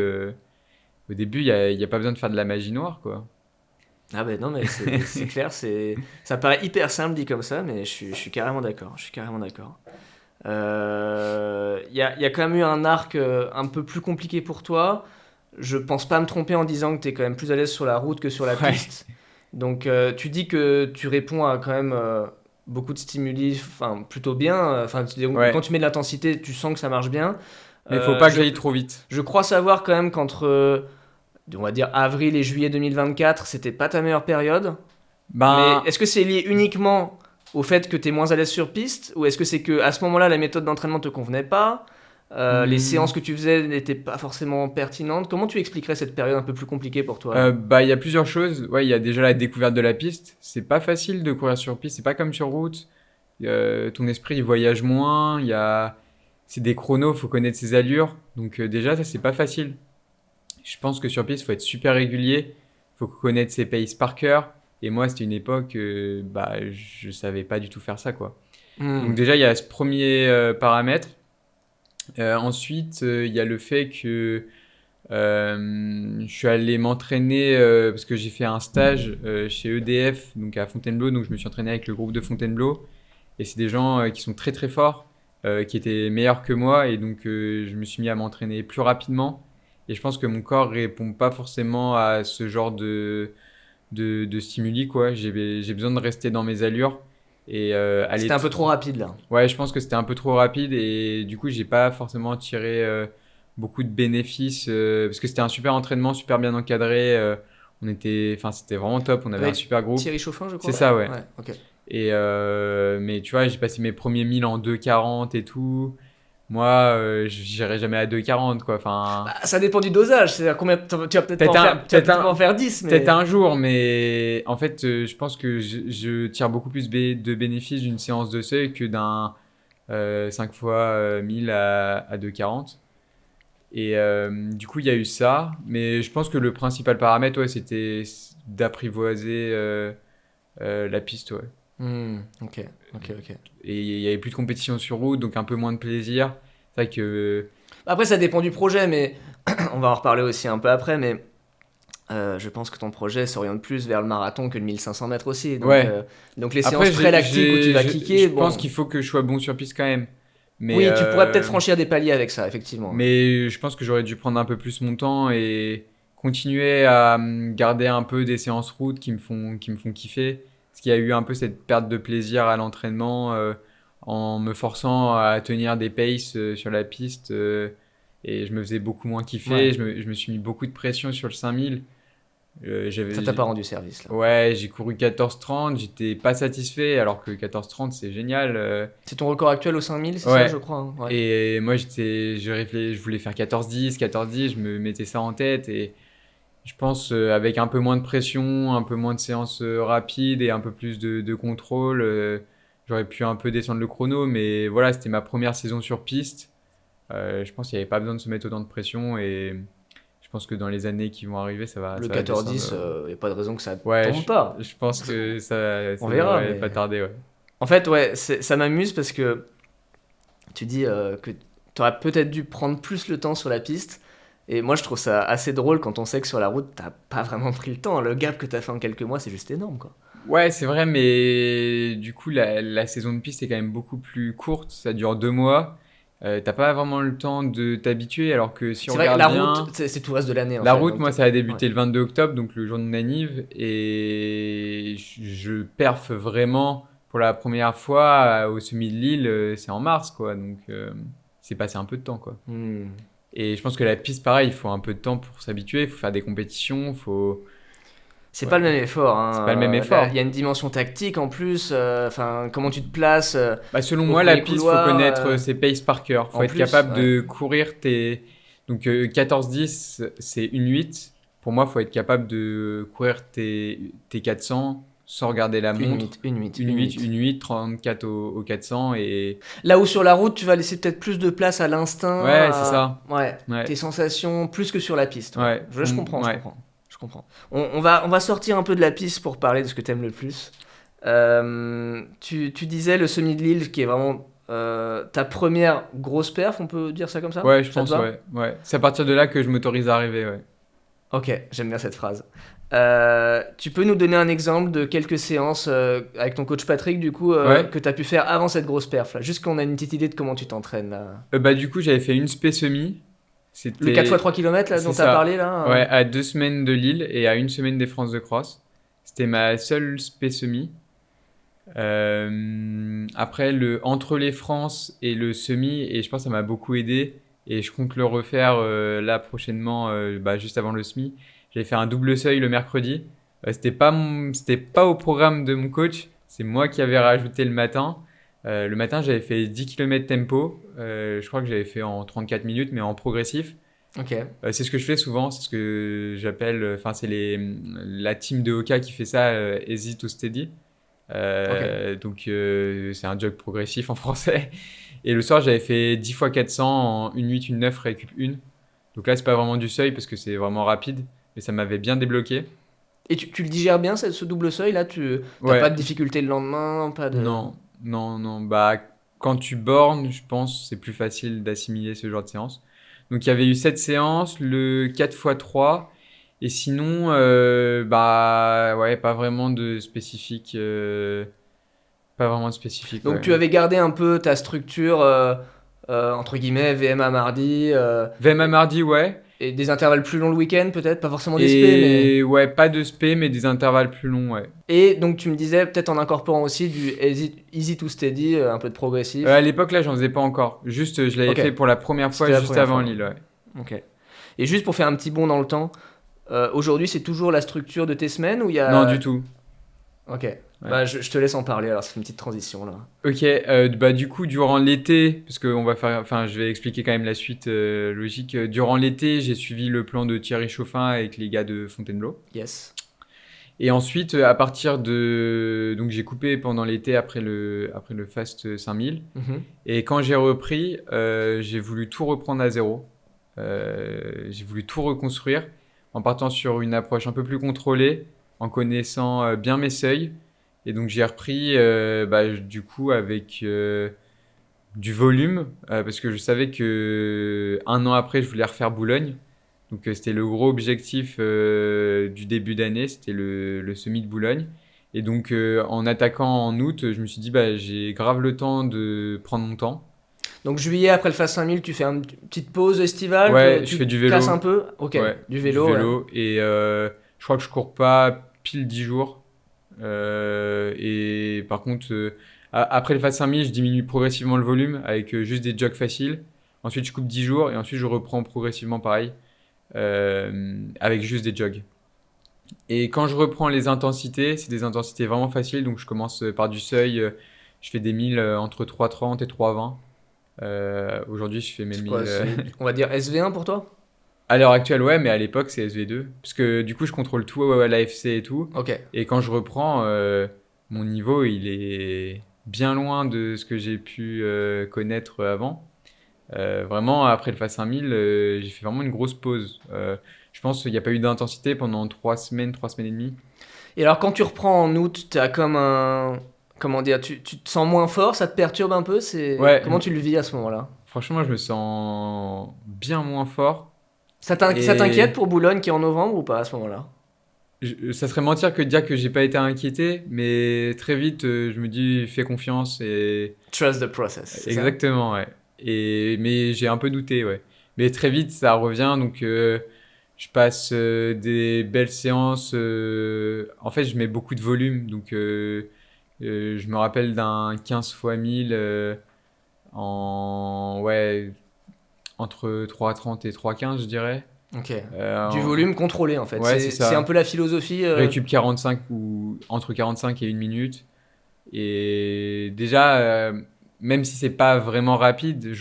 il y a pas besoin de faire de la magie noire, quoi. Ah ben non, mais c'est clair, ça paraît hyper simple dit comme ça, mais je suis carrément d'accord. Je suis carrément d'accord. Il y a quand même eu un arc un peu plus compliqué pour toi. Je pense pas me tromper en disant que tu es quand même plus à l'aise sur la route que sur la Ouais. piste. Donc tu dis que tu réponds à quand même beaucoup de stimuli, enfin plutôt bien. Enfin, Ouais. quand tu mets de l'intensité, tu sens que ça marche bien. Mais il faut pas que je, j'aille trop vite. je crois savoir quand même qu'entre, on va dire, avril et juillet 2024, c'était pas ta meilleure période. Ben, Mais est-ce que c'est lié uniquement au fait que tu es moins à l'aise sur piste, ou est-ce que c'est que à ce moment-là la méthode d'entraînement te convenait pas, les séances que tu faisais n'étaient pas forcément pertinentes? Comment tu expliquerais cette période un peu plus compliquée pour toi? bah, il y a plusieurs choses. Ouais, il y a déjà la découverte de la piste. C'est pas facile de courir sur piste, c'est pas comme sur route. Ton esprit il voyage moins, c'est des chronos, faut connaître ses allures. Donc déjà ça c'est pas facile. Je pense que sur piste, faut être super régulier, faut connaître ses paces par cœur. Et moi, c'était une époque, bah, je savais pas du tout faire ça, quoi. Donc déjà, il y a ce premier paramètre. Ensuite, il y a le fait que je suis allé m'entraîner parce que j'ai fait un stage chez EDF, donc à Fontainebleau. Donc je me suis entraîné avec le groupe de Fontainebleau. Et c'est des gens qui sont très très forts, qui étaient meilleurs que moi. Et donc je me suis mis à m'entraîner plus rapidement. Et je pense que mon corps répond pas forcément à ce genre de stimuli, quoi. J'ai besoin de rester dans mes allures et aller. C'était un peu trop rapide là. Ouais, je pense que c'était un peu trop rapide et du coup, j'ai pas forcément tiré beaucoup de bénéfices parce que c'était un super entraînement, super bien encadré. Enfin, c'était vraiment top. On avait Avec un super groupe. Thierry Chauffin, je crois. C'est ça, ouais. Ouais, ok. Et mais tu vois, j'ai passé mes premiers 1000 en 2,40 et tout. Moi, j'irai jamais à 2,40 quoi. Enfin, Bah, ça dépend du dosage. C'est-à-dire combien tu vas peut-être Peut-être pas en un- faire, tu vas peut-être peut-être un- pas en faire 10, mais. peut-être un jour, mais en fait, je pense que je tire beaucoup plus de bénéfices d'une séance de seuil que d'un 5 fois 1000 à 2,40. Et du coup, il y a eu ça. Mais je pense que le principal paramètre, ouais, c'était d'apprivoiser la piste, ouais. Ok. Et il y avait plus de compétition sur route, donc un peu moins de plaisir. C'est vrai que Après, ça dépend du projet, mais on va en reparler aussi un peu après, mais je pense que ton projet s'oriente plus vers le marathon que le 1500 mètres aussi. Donc, Ouais. donc les après, séances très lactiques où tu vas kicker, je bon, pense qu'il faut que je sois bon sur piste quand même. Mais, oui, tu pourrais peut-être franchir des paliers avec ça, effectivement. mais je pense que j'aurais dû prendre un peu plus mon temps et continuer à garder un peu des séances route qui me font kiffer. Parce qu'il y a eu un peu cette perte de plaisir à l'entraînement en me forçant à tenir des paces sur la piste. Et je me faisais beaucoup moins kiffer. Ouais. Je me suis mis beaucoup de pression sur le 5000. Ça t'a pas rendu service, là. Ouais, j'ai couru 14,30, j'étais pas satisfait alors que 14,30 c'est génial. C'est ton record actuel au 5000, c'est Ouais. ça, je crois, hein. Ouais. Et moi je voulais faire 14,10, je me mettais ça en tête et je pense avec un peu moins de pression, un peu moins de séances rapides et un peu plus de contrôle, j'aurais pu un peu descendre le chrono, mais voilà, c'était ma première saison sur piste. Je pense qu'il n'y avait pas besoin de se mettre autant de pression et je pense que dans les années qui vont arriver, Le ça va 14-10, descendre. il n'y a pas de raison que ça Ouais, tombe pas. je pense que ça On verra, devrait mais- pas tarder, ouais. En fait, ouais, ça m'amuse parce que tu dis que tu aurais peut-être dû prendre plus le temps sur la piste. Et moi, je trouve ça assez drôle quand on sait que sur la route, t'as pas vraiment pris le temps. Le gap que t'as fait en quelques mois, c'est juste énorme, quoi. Ouais, c'est vrai, mais du coup, la saison de piste est quand même beaucoup plus courte. Ça dure 2 mois. T'as pas vraiment le temps de t'habituer, alors que si on C'est vrai que regarde la bien, route, c'est tout le reste de l'année. En la fait, route, donc, moi, ça a débuté ouais. le 22 octobre, donc le jour de Nanive, et je perf vraiment pour la première fois au semi de Lille, c'est en mars, quoi. Donc, c'est passé un peu de temps, quoi. Hmm. Et je pense que la piste, pareil, il faut un peu de temps pour s'habituer, il faut faire des compétitions, C'est Ouais. pas le même effort, hein. C'est pas le même effort. Il y a une dimension tactique en plus. Enfin, comment tu te places. Bah, selon Au moi, la premier piste, couloir, faut connaître ses paces par cœur. Faut en être plus, capable ouais. de courir tes. Donc 14-10, c'est une 8. Pour moi, faut être capable de courir tes 400 sans regarder la montre. Une 1 8, 34 au 400 et Là où sur la route, tu vas laisser peut-être plus de place à l'instinct. Ouais, c'est ça. Ouais, Ouais. tes sensations, plus que sur la piste. Ouais. Je comprends, Ouais. je comprends. On va sortir un peu de la piste pour parler de ce que t'aimes le plus. Tu disais le semi de Lille qui est vraiment ta première grosse perf, on peut dire ça comme ça? Ouais, je Ça te pense, va? ouais. Ouais. C'est à partir de là que je m'autorise à rêver, ouais. Ok, j'aime bien cette phrase. Tu peux nous donner un exemple de quelques séances avec ton coach Patrick, du coup, Ouais. que tu as pu faire avant cette grosse perf, là, juste qu'on a une petite idée de comment tu t'entraînes, là. Bah, du coup, j'avais fait une spé semi. C'était Le 4x3 km, là, c'est dont tu ça. as parlé, là. Ouais, à 2 semaines de Lille et à 1 semaine des France de Cross. C'était ma seule spé semi. Après, entre les France et le semi, et je pense que ça m'a beaucoup aidé. Et je compte le refaire là prochainement, juste avant le semi. J'avais fait un double seuil le mercredi. C'était pas au programme de mon coach. C'est moi qui avais rajouté le matin. Le matin, j'avais fait 10 km tempo. Je crois que j'avais fait en 34 minutes, mais en progressif. Ok. C'est ce que je fais souvent, c'est ce que j'appelle, enfin c'est la team de Oka qui fait ça, Easy to Steady. Donc c'est un jog progressif en français. Et le soir j'avais fait 10 x 400 en 1,8, 1,9 récup 1. Donc là c'est pas vraiment du seuil parce que c'est vraiment rapide, mais ça m'avait bien débloqué. Et tu le digères bien, ce double seuil, là? Tu t'as Ouais. pas de difficulté le lendemain, pas de... Non. Bah quand tu bornes, je pense c'est plus facile d'assimiler ce genre de séance. Donc il y avait eu cette séance, le 4x3, et sinon, ouais, pas vraiment de spécifique. Pas vraiment de spécifique. Donc ouais. tu avais gardé un peu ta structure, entre guillemets, VMA mardi. VMA mardi, ouais. Et des intervalles plus longs le week-end, peut-être? Pas forcément des spé, mais... Et ouais, pas de spé, mais des intervalles plus longs, ouais. Et donc, tu me disais, peut-être en incorporant aussi du easy to steady, un peu de progressif. À l'époque, là, j'en faisais pas encore. Juste, je l'avais Ok. fait pour la première fois, C'était la juste première avant fois. Lille, ouais. Ok. Et juste pour faire un petit bond dans le temps, aujourd'hui, c'est toujours la structure de tes semaines ou il y a... Non, du tout. Ok. Bah, je te laisse en parler, alors ça fait une petite transition, là. Ok, bah du coup, durant l'été, parce que je vais expliquer quand même la suite logique. Durant l'été, j'ai suivi le plan de Thierry Chauffin avec les gars de Fontainebleau. Yes. Et ensuite, à partir de... Donc j'ai coupé pendant l'été après le Fast 5000. Mhm. Et quand j'ai repris, j'ai voulu tout reprendre à zéro. J'ai voulu tout reconstruire en partant sur une approche un peu plus contrôlée, en connaissant bien mes seuils. Et donc j'ai repris du coup avec du volume parce que je savais que un an après je voulais refaire Boulogne. Donc c'était le gros objectif du début d'année, c'était le semi de Boulogne. Et donc en attaquant en août, je me suis dit j'ai grave le temps de prendre mon temps. Donc juillet, après le Fast 5000, tu fais une petite pause estivale? Ouais, tu je fais du vélo. casses un peu? Ok, Ouais, du vélo. Ouais. Et je crois que je cours pas pile 10 jours. Et par contre, après le Fast 5000, je diminue progressivement le volume avec juste des jogs faciles. Ensuite, je coupe 10 jours et ensuite, je reprends progressivement pareil avec juste des jogs. Et quand je reprends les intensités, c'est des intensités vraiment faciles. Donc, je commence par du seuil. Je fais des 1000 entre 3,30 et 3,20. Aujourd'hui, je fais mes C'est 1000. quoi, on va dire SV1 pour toi? À l'heure actuelle, ouais, mais à l'époque, c'est SV2. Parce que du coup, je contrôle tout à l'AFC et tout. Ok. Et quand je reprends, mon niveau, il est bien loin de ce que j'ai pu connaître avant. Vraiment, après le Fast 5000, j'ai fait vraiment une grosse pause. Je pense qu'il n'y a pas eu d'intensité pendant 3 semaines et demie. Et alors, quand tu reprends en août, tu as comme un... Comment dire? Tu te sens moins fort? Ça te perturbe un peu? Ouais, Comment tu le vis à ce moment-là? franchement, je me sens bien moins fort. Ça Et- t'inquiète pour Boulogne qui est en novembre ou pas à ce moment-là? Ça serait mentir que de dire que j'ai pas été inquiété, mais très vite, je me dis, fais confiance et Trust the process. C'est ça? exactement, ouais. Mais j'ai un peu douté, ouais. Mais très vite, ça revient, donc je passe des belles séances. En fait, je mets beaucoup de volume, donc je me rappelle d'un 15 fois 1000 ouais, entre 3,30 et 3,15, je dirais. Ok. Euh, Du en- volume contrôlé en fait. Ouais, c'est ça. C'est un peu la philosophie. Récup 45 ou entre 45 et 1 minute. Et déjà, même si c'est pas vraiment rapide,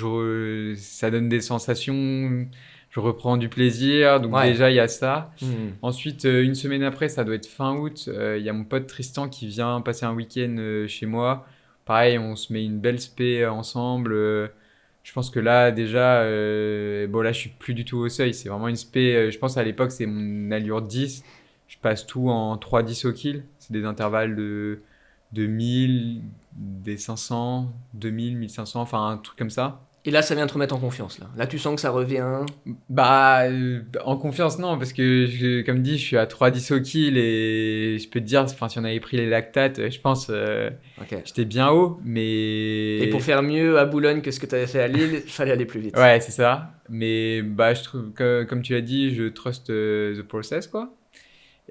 ça donne des sensations, je reprends du plaisir, donc Ouais. déjà il y a ça. Hmm. Ensuite, une semaine après, ça doit être fin août, il y a mon pote Tristan qui vient passer un week-end chez moi. Pareil, on se met une belle spé ensemble. Je pense que là, déjà, bon là je suis plus du tout au seuil, c'est vraiment une spé, je pense à l'époque c'est mon allure 10. Je passe tout en 3-10 au kill, c'est des intervalles de 1000, des 500, 2000, 1500, enfin un truc comme ça. Et là, ça vient te remettre en confiance là. Là, tu sens que ça revient. En confiance, non, parce que comme dit, je suis à 3-10 au kill et je peux te dire, enfin, si on avait pris les lactates, je pense, Ok. j'étais bien haut, mais. Et pour faire mieux à Boulogne que ce que tu avais fait à Lille, il fallait aller plus vite. Ouais, c'est ça. Mais je trouve que, comme tu l'as dit, je trust the process, quoi.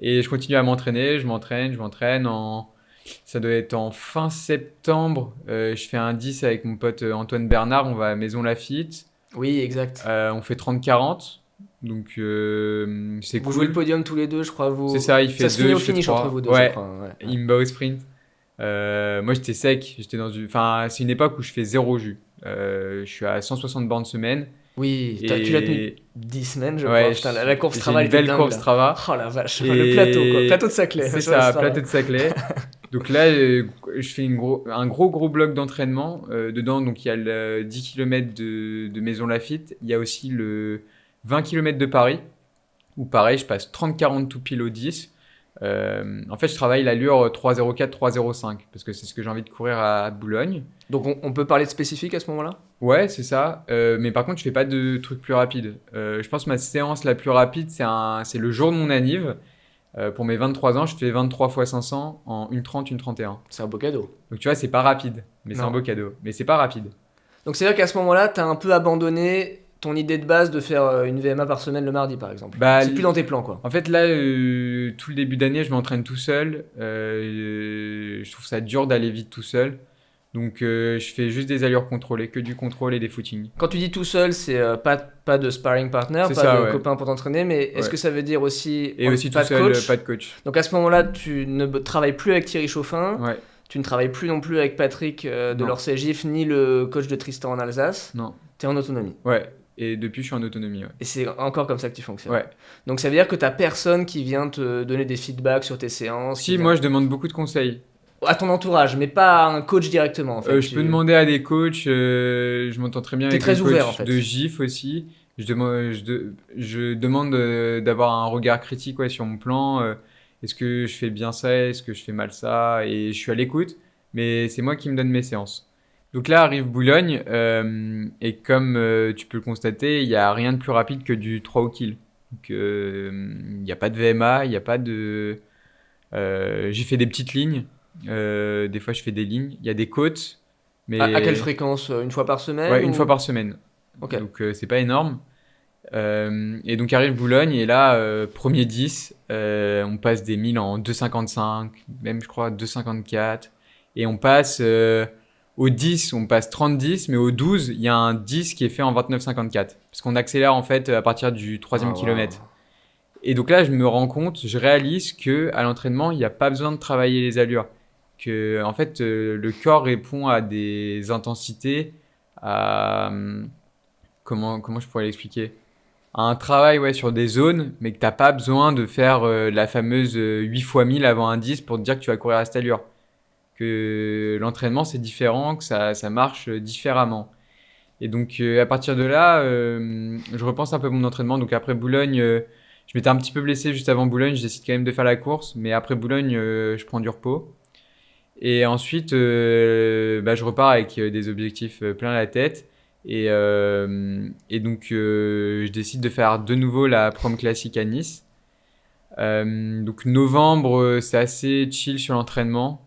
Et je continue à m'entraîner, je m'entraîne. Ça doit être en fin septembre. Je fais un 10 avec mon pote Antoine Bernard, on va à Maison Lafitte. Oui, exact. On fait 30-40. Donc c'est Vous cool. jouez le podium tous les deux, je crois. C'est ça, il fait Ça se finit deux, au je fais finish trois. entre vous deux, Ouais. je crois. Ouais. Il me bat au sprint. Moi j'étais sec, j'étais dans une. Enfin, c'est une époque où je fais zéro jus. Je suis à 160 bornes semaine. Oui, Et- tu l'as tenu 10 semaines, je Ouais, crois. Putain, la course j'ai travail une belle course Strava. Oh la vache, Et- le plateau, quoi. Plateau de Saclay. C'est sur le ça, Strava. plateau de Saclay. Donc là, je fais un gros bloc d'entraînement. Dedans, donc il y a le 10 km de Maison Lafitte. Il y a aussi le 20 km de Paris, où pareil, je passe 30-40 tout pile au 10. En fait, je travaille l'allure 3,04, 3,05, parce que c'est ce que j'ai envie de courir à Boulogne. Donc on peut parler de spécifique à ce moment-là? Ouais, c'est ça. Mais par contre, je fais pas de trucs plus rapides. Je pense que ma séance la plus rapide, c'est le jour de mon anniv. Pour mes 23 ans, je fais 23 x 500 en 1,30, 1,31. C'est un beau cadeau. Donc tu vois, c'est pas rapide, mais c'est Non. un beau cadeau. Mais c'est pas rapide. Donc c'est-à-dire qu'à ce moment-là, t'as un peu abandonné ton idée de base de faire une VMA par semaine le mardi, par exemple. Bah, C'est plus dans tes plans, quoi. En fait, là, tout le début d'année, je m'entraîne tout seul. Je trouve ça dur d'aller vite tout seul. Donc, je fais juste des allures contrôlées, que du contrôle et des footings. Quand tu dis tout seul, c'est pas de sparring partner, C'est pas ça, de ouais. copain pour t'entraîner, mais est-ce Ouais. que ça veut dire aussi Et aussi pas tout de seul, coach? pas de coach. Donc à ce moment-là, tu ne travailles plus avec Thierry Chauffin, Ouais, tu ne travailles plus non plus avec Patrick de Non. l'Orsay Gif, ni le coach de Tristan en Alsace. non. Tu es en autonomie. Ouais. Et depuis, je suis en autonomie, ouais. Et c'est encore comme ça que tu fonctionnes. Ouais. Donc ça veut dire que tu n'as personne qui vient te donner des feedbacks sur tes séances. Si, moi, je demande beaucoup de conseils. À ton entourage, mais pas à un coach directement, en fait. Je peux demander à des coachs, je m'entends très bien T'es avec très les coachs ouvert, en fait. de GIF aussi. Je demande d'avoir un regard critique ouais, sur mon plan. Est-ce que je fais bien ça? Est-ce que je fais mal ça? Et je suis à l'écoute, mais c'est moi qui me donne mes séances. Donc là arrive Boulogne, et comme tu peux le constater, il n'y a rien de plus rapide que du 3 au kill. Donc il n'y a pas de VMA, il n'y a pas de... j'ai fait des petites lignes. Des fois, je fais des lignes. Il y a des côtes, mais À quelle fréquence? Une fois par semaine? ouais, une ou- fois par semaine. Ok. Donc, c'est pas énorme. Et donc, arrive Boulogne, et là, premier 10, on passe des 1000 en 2,55, même, je crois, 2,54. Et on passe au 10, on passe 30-10, mais au 12, il y a un 10 qui est fait en 29,54. Parce qu'on accélère, en fait, à partir du troisième Ah, wow. kilomètre. Et donc là, je me rends compte, je réalise que à l'entraînement, il n'y a pas besoin de travailler les allures. Que en fait, le corps répond à des intensités, à comment je pourrais l'expliquer? À un travail ouais, sur des zones, mais que t'as pas besoin de faire la fameuse 8 fois 1000 avant un 10 pour te dire que tu vas courir à cette allure. Que l'entraînement c'est différent, que ça marche différemment. Et donc à partir de là, je repense un peu mon entraînement. Donc après Boulogne, je m'étais un petit peu blessé juste avant Boulogne, je décide quand même de faire la course, mais après Boulogne, je prends du repos. Et ensuite, je repars avec des objectifs plein la tête. Et donc, je décide de faire de nouveau la prom classique à Nice. Donc, novembre, c'est assez chill sur l'entraînement.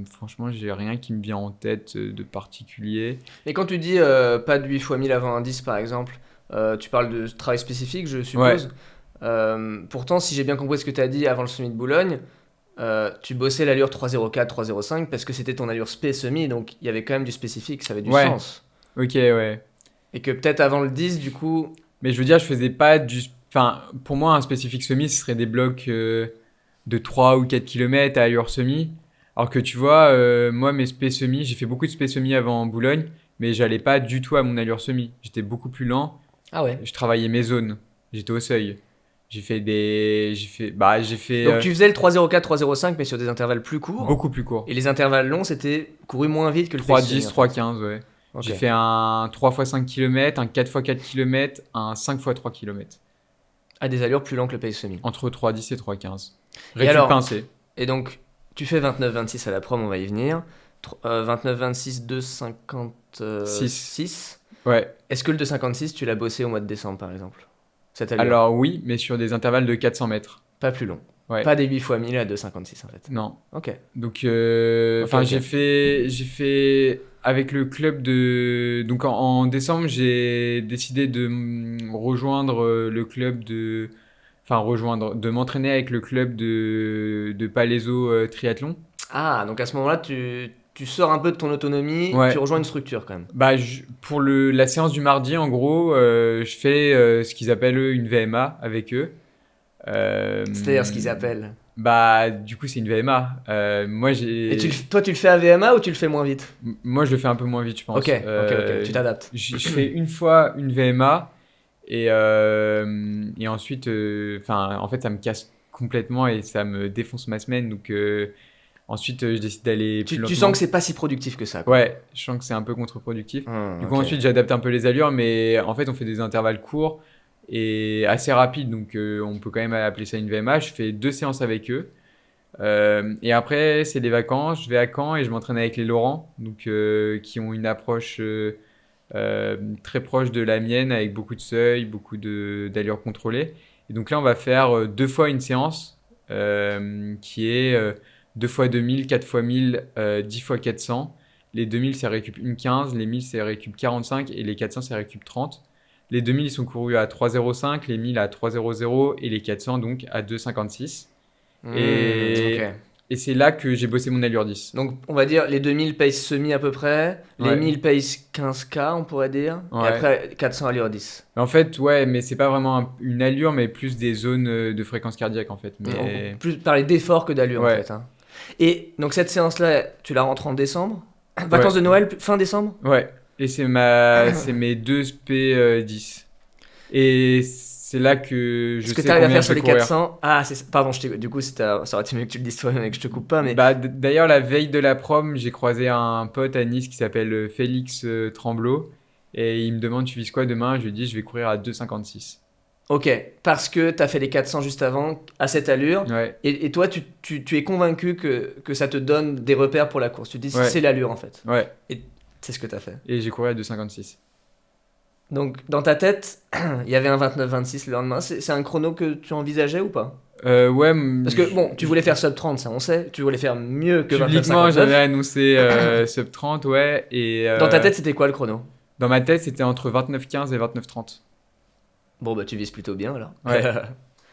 Franchement, j'ai rien qui me vient en tête de particulier. Et quand tu dis pas de 8 fois 1000 avant un 10 par exemple, tu parles de travail spécifique, je suppose. Pourtant, si j'ai bien compris ce que tu as dit avant le semi de Boulogne, tu bossais l'allure 3,04, 3,05 parce que c'était ton allure spé semi, donc il y avait quand même du spécifique, ça avait du Ouais. sens. Ok, ouais. Et que peut-être avant le 10, du coup, Mais je veux dire, je faisais pas du... Enfin, pour moi, un spécifique semi, ce serait des blocs de 3 ou 4 km à allure semi. Alors que tu vois, moi, mes spé semi, j'ai fait beaucoup de spé semi avant Boulogne, mais j'allais pas du tout à mon allure semi. J'étais beaucoup plus lent. ah ouais. Je travaillais mes zones. J'étais au seuil. J'ai fait Donc tu faisais le 3,04, 3,05 mais sur des intervalles plus courts. beaucoup plus court. Et les intervalles longs, c'était couru moins vite que le 3,10, pace semi, en fait. 3,15, ouais. Ok. J'ai fait un 3 x 5 km, un 4 x 4 km, un 5 x 3 km. À des allures plus lentes que le pace semi. Entre 3,10 et 3,15. Et Récup alors pincé. Et donc, tu fais 29-26 à la prom, on va y venir. 29-26, 2,56. Ouais. Est-ce que le 2,56, tu l'as bossé au mois de décembre, par exemple? Cette allure. Alors oui, mais sur des intervalles de 400 mètres. Pas plus long. Ouais. Pas des 8 fois 1000 à 2,56 en fait. Non. Ok. Donc, Ok. j'ai fait avec le club de. Donc, en décembre, j'ai décidé de rejoindre le club de. Enfin, de m'entraîner avec le club de Palaiso Triathlon. Ah, donc à ce moment-là, tu sors un peu de ton autonomie, Ouais. tu rejoins une structure quand même. Pour la séance du mardi, en gros, je fais ce qu'ils appellent eux une VMA avec eux. C'est-à-dire ce qu'ils appellent. Du coup, c'est une VMA. Moi, Et toi, tu le fais à VMA ou tu le fais moins vite? moi, je le fais un peu moins vite, je pense. Ok, tu t'adaptes. Je fais une fois une VMA et ensuite, en fait, ça me casse complètement et ça me défonce ma semaine. Donc, ensuite, je décide d'aller plus Tu lentement. sens que c'est pas si productif que ça, quoi. Ouais, je sens que c'est un peu contre-productif. Du coup, Ok. ensuite, j'adapte un peu les allures, mais en fait, on fait des intervalles courts et assez rapides. Donc, on peut quand même appeler ça une VMA. Je fais 2 séances avec eux. Et après, c'est les vacances. Je vais à Caen et je m'entraîne avec les Laurent, donc, qui ont une approche très proche de la mienne, avec beaucoup de seuil, beaucoup d'allures contrôlées. Et donc là, on va faire 2 fois une séance qui est 2 fois 2000, 4 fois 1000, 10 fois 400, Les 2000, c'est récup 1,15. Les 1000, c'est récup 45. Et les 400, c'est récup 30. Les 2000, ils sont courus à 3,05. Les 1000 à 3,00. Et les 400, donc, à 2,56. Et... Ok. Et c'est là que j'ai bossé mon allure 10. Donc, on va dire les 2000 payent semi à peu près, les Ouais. 1000 payent 15K, on pourrait dire, et Ouais. après 400 allure 10. En fait, ouais, mais c'est pas vraiment une allure, mais plus des zones de fréquence cardiaque, en fait. On Mais peut plus parler d'effort que d'allure, en Ouais. fait. Hein. Et donc, cette séance-là, tu la rentres en décembre. Vacances de Noël, fin décembre. ouais, et c'est mes 2 SP10. Et c'est là que je Ce que sais tu arrives à combien faire je sur vais les courir. 400. Ah, pardon, du coup, ça aurait été mieux que tu le dises toi-même et que je te coupe pas, mais. Bah, d'ailleurs, la veille de la prom, j'ai croisé un pote à Nice qui s'appelle Félix Tremblot. Et il me demande, tu vises quoi demain? Je lui dis, je vais courir à 2,56. Ok, parce que tu as fait les 400 juste avant, à cette allure. Ouais, Et toi, tu es convaincu que ça te donne des repères pour la course. Tu te dis, Ouais. c'est l'allure, en fait. ouais. C'est ce que tu as fait. Et j'ai couru à 2,56. Donc, dans ta tête, il y avait un 29-26 le lendemain. C'est un chrono que tu envisageais ou pas? Ouais, Parce que, bon, tu voulais faire sub 30, ça on sait. Tu voulais faire mieux que publiquement, 29-59. j'avais annoncé sub 30, ouais. Et Dans ta tête, c'était quoi le chrono? dans ma tête, c'était entre 29,15 et 29,30. Bon, bah, tu vises plutôt bien, alors. Ouais.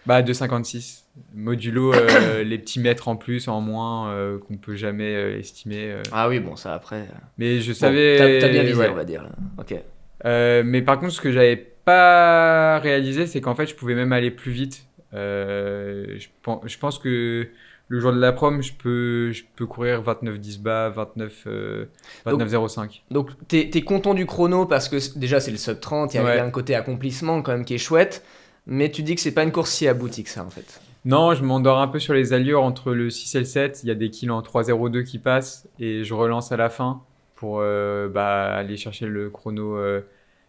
Bah, 2,56. Modulo les petits mètres en plus, en moins, qu'on peut jamais estimer. Ah oui, bon, ça après. Mais je Bon, savais. t'as bien visé, ouais. on va dire. Là. Ok. Mais par contre, ce que j'avais pas réalisé, c'est qu'en fait, je pouvais même aller plus vite. Je pense que le jour de la prom, je peux courir 29,10 bas, 29,05. Donc, t'es content du chrono parce que déjà, c'est le sub 30. Il y a Ouais. un côté accomplissement quand même qui est chouette. Mais tu dis que c'est pas une course si aboutie que ça, en fait. Non, je m'endors un peu sur les allures entre le 6 et le 7. Il y a des kills en 3,02 qui passent et je relance à la fin pour aller chercher le chrono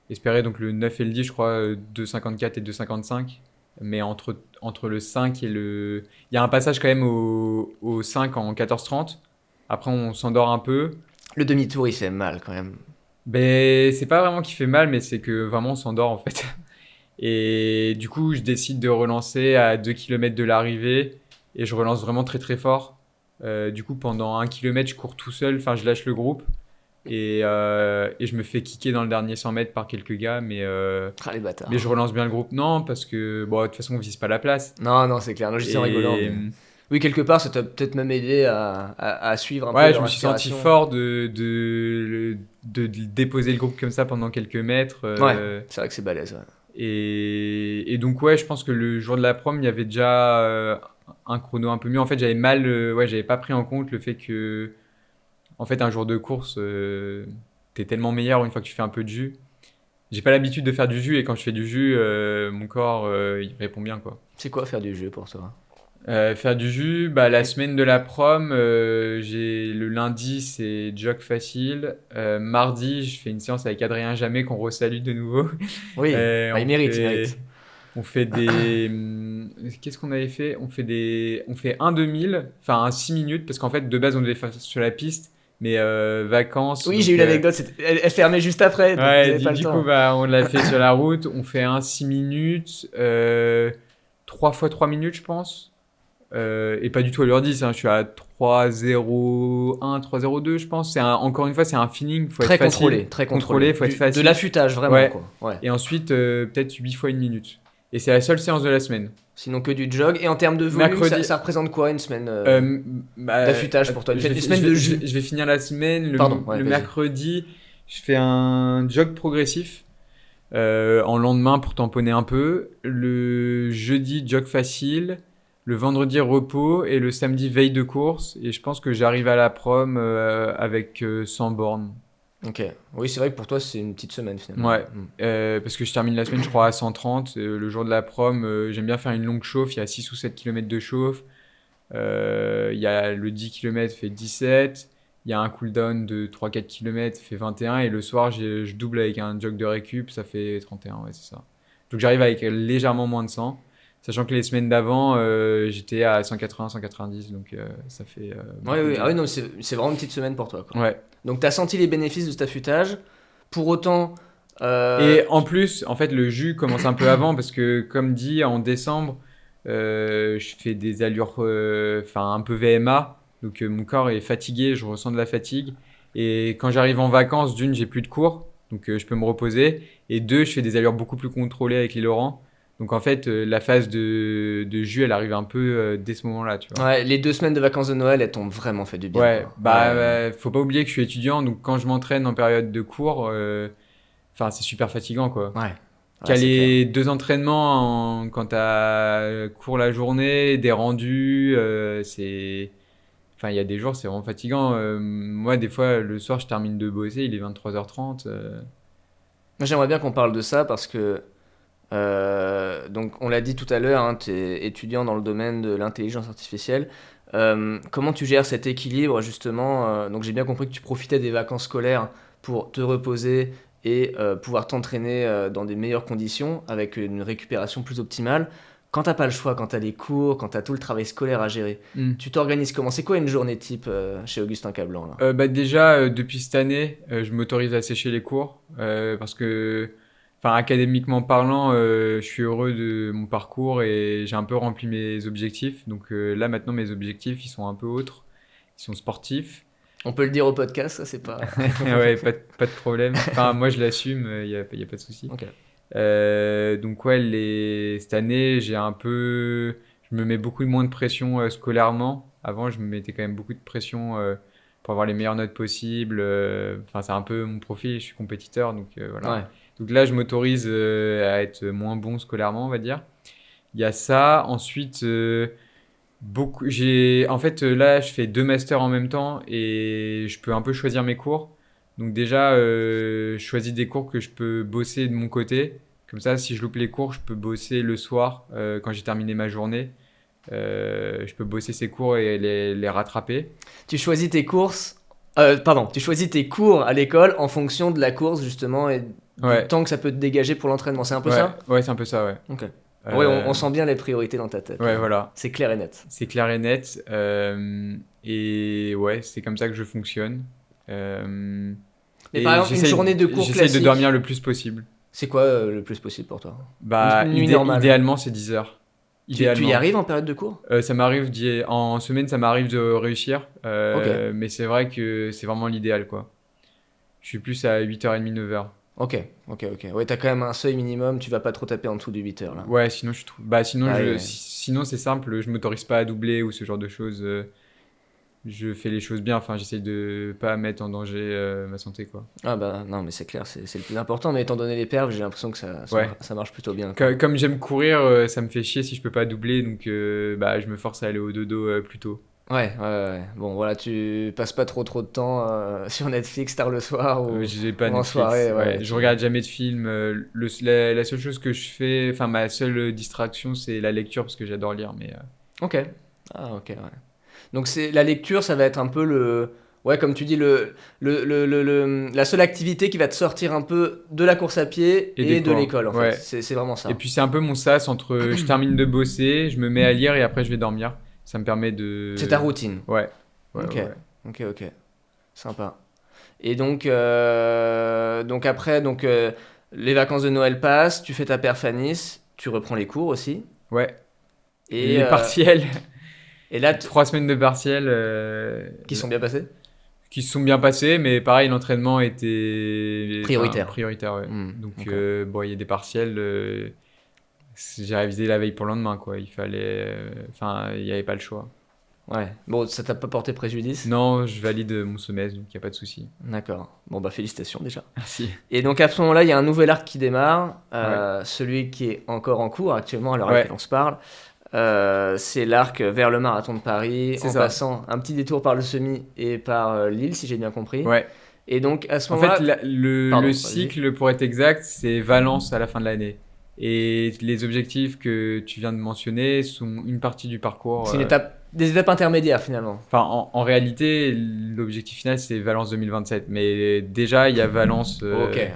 espéré. Donc le 9 et le 10, je crois, 2,54 et 2,55. Mais entre le 5 et le... Il y a un passage quand même au 5 en 14,30. Après, on s'endort un peu. Le demi-tour, il fait mal quand même. Ben, c'est pas vraiment qu'il fait mal, mais c'est que vraiment on s'endort en fait. Et du coup, je décide de relancer à 2 km de l'arrivée et je relance vraiment très très fort. Du coup, pendant 1 km, je cours tout seul, enfin, je lâche le groupe et je me fais kicker dans le dernier 100 mètres par quelques gars, mais Ah, les bâtards. je relance bien le groupe. Non, parce que bon, de toute façon, on vise pas la place. Non, c'est clair. Non, je dis en Et- rigolant. mais- Oui, quelque part, ça t'a peut-être même aidé à suivre un peu Ouais, leur je me suis senti inspiration. fort de déposer le groupe comme ça pendant quelques mètres. Ouais, c'est vrai que c'est balèze. Ouais. Et donc, ouais, je pense que le jour de la prom, il y avait déjà un chrono un peu mieux. En fait, j'avais pas pris en compte le fait que, en fait, un jour de course, t'es tellement meilleur une fois que tu fais un peu de jus. J'ai pas l'habitude de faire du jus et quand je fais du jus, mon corps, il répond bien, quoi. C'est quoi faire du jeu pour toi? Faire du jus, bah, la semaine de la prom, le lundi c'est jog facile. Mardi, je fais une séance avec Adrien Jamet qu'on resalue de nouveau. Oui, Euh, bah, il on mérite, il fait- mérite. On fait des. Qu'est-ce qu'on avait fait? On fait un 2000, enfin un 6 minutes, parce qu'en fait, de base, on devait faire sur la piste, mais vacances. Oui, donc, j'ai eu l'anecdote, elle fermait juste après, donc vous Ouais, avez pas le du temps. coup, bah, on l'a fait sur la route. On fait un 6 minutes, 3 fois 3 minutes, je pense. Et pas du tout à l'heure 10, hein, je suis à 3,01, 3,02, je pense. Encore une fois, c'est un feeling, faut Très être facile. contrôlé, très contrôlé. Faut être De facile. l'affûtage, vraiment, Ouais. quoi. Ouais. Et ensuite, peut-être 8 fois une minute. Et c'est la seule séance de la semaine. Sinon que du jog. Et en termes de volume, Mercredi- ça représente quoi une semaine D'affûtage pour toi? Une je vais, semaine je de vais- jus. je vais finir la semaine. Pardon, ouais, le vas-y. mercredi, je fais un jog progressif en lendemain pour tamponner un peu. Le jeudi, jog facile. Le vendredi, repos. Et le samedi, veille de course. Et je pense que j'arrive à la prom avec 100 bornes. Ok. Oui, c'est vrai que pour toi, c'est une petite semaine finalement. Ouais. Mm. Parce que je termine la semaine, je crois, à 130. Le jour de la prom, j'aime bien faire une longue chauffe. Il y a 6 ou 7 km de chauffe. Il y a le 10 km fait 17. Il y a un cooldown de 3-4 km fait 21. Et le soir, je double avec un jog de récup. Ça fait 31. Ouais, c'est ça. Donc j'arrive avec légèrement moins de 100. Sachant que les semaines d'avant, j'étais à 180, 190. Donc ça fait. beaucoup Ouais, de oui. jog. Ah oui, non, c'est vraiment une petite semaine pour toi, quoi. Ouais. Donc, tu as senti les bénéfices de cet affûtage. Pour autant. Et en plus, en fait, le jus commence un peu avant parce que, comme dit, en décembre, je fais des allures un peu VMA. Donc, mon corps est fatigué, je ressens de la fatigue. Et quand j'arrive en vacances, d'une, j'ai plus de cours, donc je peux me reposer. Et deux, je fais des allures beaucoup plus contrôlées avec les Laurent. Donc en fait, la phase de jus, elle arrive un peu dès ce moment-là, tu vois. Ouais, les 2 semaines de vacances de Noël, elles t'ont vraiment fait du bien. Ouais, quoi. bah, Ouais. faut pas oublier que je suis étudiant, donc quand je m'entraîne en période de cours, enfin, c'est super fatigant, quoi. Ouais, ouais, c'est clair. Caler 2 entraînements quand t'as cours la journée, des rendus, c'est... Enfin, il y a des jours, c'est vraiment fatigant. Moi, des fois, le soir, je termine de bosser, il est 23h30. Moi, j'aimerais bien qu'on parle de ça parce que, donc, on l'a dit tout à l'heure, hein, tu es étudiant dans le domaine de l'intelligence artificielle. Comment tu gères cet équilibre, justement? Donc, j'ai bien compris que tu profitais des vacances scolaires pour te reposer et pouvoir t'entraîner dans des meilleures conditions avec une récupération plus optimale. Quand t'as pas le choix, quand t'as les cours, quand t'as tout le travail scolaire à gérer, Hmm. tu t'organises comment? C'est quoi une journée type chez Augustin Cablan, là? Bah déjà, depuis cette année, je m'autorise à sécher les cours parce que, enfin, académiquement parlant, je suis heureux de mon parcours et j'ai un peu rempli mes objectifs. Donc là, maintenant, mes objectifs, ils sont un peu autres. Ils sont sportifs. On peut le dire au podcast, ça, c'est pas... Ouais, pas de problème. Enfin, moi, je l'assume, y a pas de souci. Ok. Donc ouais, cette année, j'ai un peu, je me mets beaucoup moins de pression scolairement. Avant, je me mettais quand même beaucoup de pression pour avoir les meilleures notes possibles. Enfin, c'est un peu mon profil, je suis compétiteur, donc voilà. Ouais. Donc là, je m'autorise à être moins bon scolairement, on va dire. Il y a ça. Ensuite, en fait, là, je fais 2 masters en même temps et je peux un peu choisir mes cours. Donc déjà, je choisis des cours que je peux bosser de mon côté. Comme ça, si je loupe les cours, je peux bosser le soir quand j'ai terminé ma journée. Je peux bosser ces cours et les rattraper. Tu choisis tes courses... pardon, tu choisis tes cours à l'école en fonction de la course, justement, et du Ouais, temps que ça peut te dégager pour l'entraînement. C'est un peu ouais, ça? ouais, c'est un peu ça, ouais. Ok. Ouais, Euh, on sent bien les priorités dans ta tête, ouais, là. voilà. C'est clair et net. C'est clair et net. Et ouais, c'est comme ça que je fonctionne. Euh, Mais par et exemple, une journée de cours j'essaye de classique, dormir le plus possible. c'est quoi le plus possible pour toi? Bah, Une nuit normale. idéalement, c'est 10 heures. Tu y Idéalement. arrives en période de cours? Ça m'arrive en semaine, ça m'arrive de réussir. Ok. Mais c'est vrai que c'est vraiment l'idéal, quoi. Je suis plus à 8h30, 9h. Ok, ok, ok. Ouais, t'as quand même un seuil minimum, tu vas pas trop taper en dessous de 8 heures, là. Ouais, sinon je trouve. Bah, sinon, Ah, ouais. sinon c'est simple, je m'autorise pas à doubler ou ce genre de choses. Je fais les choses bien, enfin, j'essaye de pas mettre en danger ma santé, quoi. Ah bah non, mais c'est clair, c'est le plus important. Mais étant donné les perfs, j'ai l'impression que Ouais. ça marche plutôt bien, quoi. Comme j'aime courir, ça me fait chier si je peux pas doubler, donc bah, je me force à aller au dodo plus tôt. Ouais, ouais, ouais. Bon, voilà, tu passes pas trop de temps sur Netflix tard le soir J'ai pas ou en Netflix. soirée, ouais. Je regarde jamais de film. La seule chose que je fais, enfin ma seule distraction, c'est la lecture parce que j'adore lire. Mais Ok. Ah, ok, ouais. Donc c'est la lecture, ça va être un peu le... Ouais, comme tu dis, la seule activité qui va te sortir un peu de la course à pied Et des et de cours. l'école, en fait. Ouais. C'est vraiment ça. Et puis c'est un peu mon sas entre je termine de bosser, je me mets à lire et après je vais dormir. Ça me permet de. C'est ta routine. Ouais. Ouais, Ok, ouais, ouais. ok. Sympa. Et donc après, les vacances de Noël passent, tu fais ta perf à Nice, tu reprends les cours aussi. Ouais. Et, Les partiels, et là, 3 semaines de partiels qui sont bien passés? qui se sont bien passés, mais pareil, l'entraînement était Prioritaire. Prioritaire, ouais. Hmm, Donc ok. bon, il y a des partiels. J'ai révisé la veille pour le lendemain, quoi. Il fallait. Enfin, il n'y avait pas le choix. Ouais. Bon, ça t'a pas porté préjudice? Non, je valide mon semestre, donc il n'y a pas de souci. D'accord. Bon, bah félicitations déjà. Merci. Et donc à ce moment-là, il y a un nouvel arc qui démarre, celui qui est encore en cours actuellement à l'heure à Ouais. laquelle on se parle. C'est l'arc vers le marathon de Paris, C'est en ça. passant un petit détour par le semi et par Lille, si j'ai bien compris. Ouais. Et donc à ce En moment-là, fait, Pardon, le vas-y. cycle, pour être exact, c'est Valence à la fin de l'année. Et les objectifs que tu viens de mentionner sont une partie du parcours. c'est des étapes intermédiaires finalement. Enfin, en réalité, l'objectif final, c'est Valence 2027. Mais déjà, il y a Valence. Ok.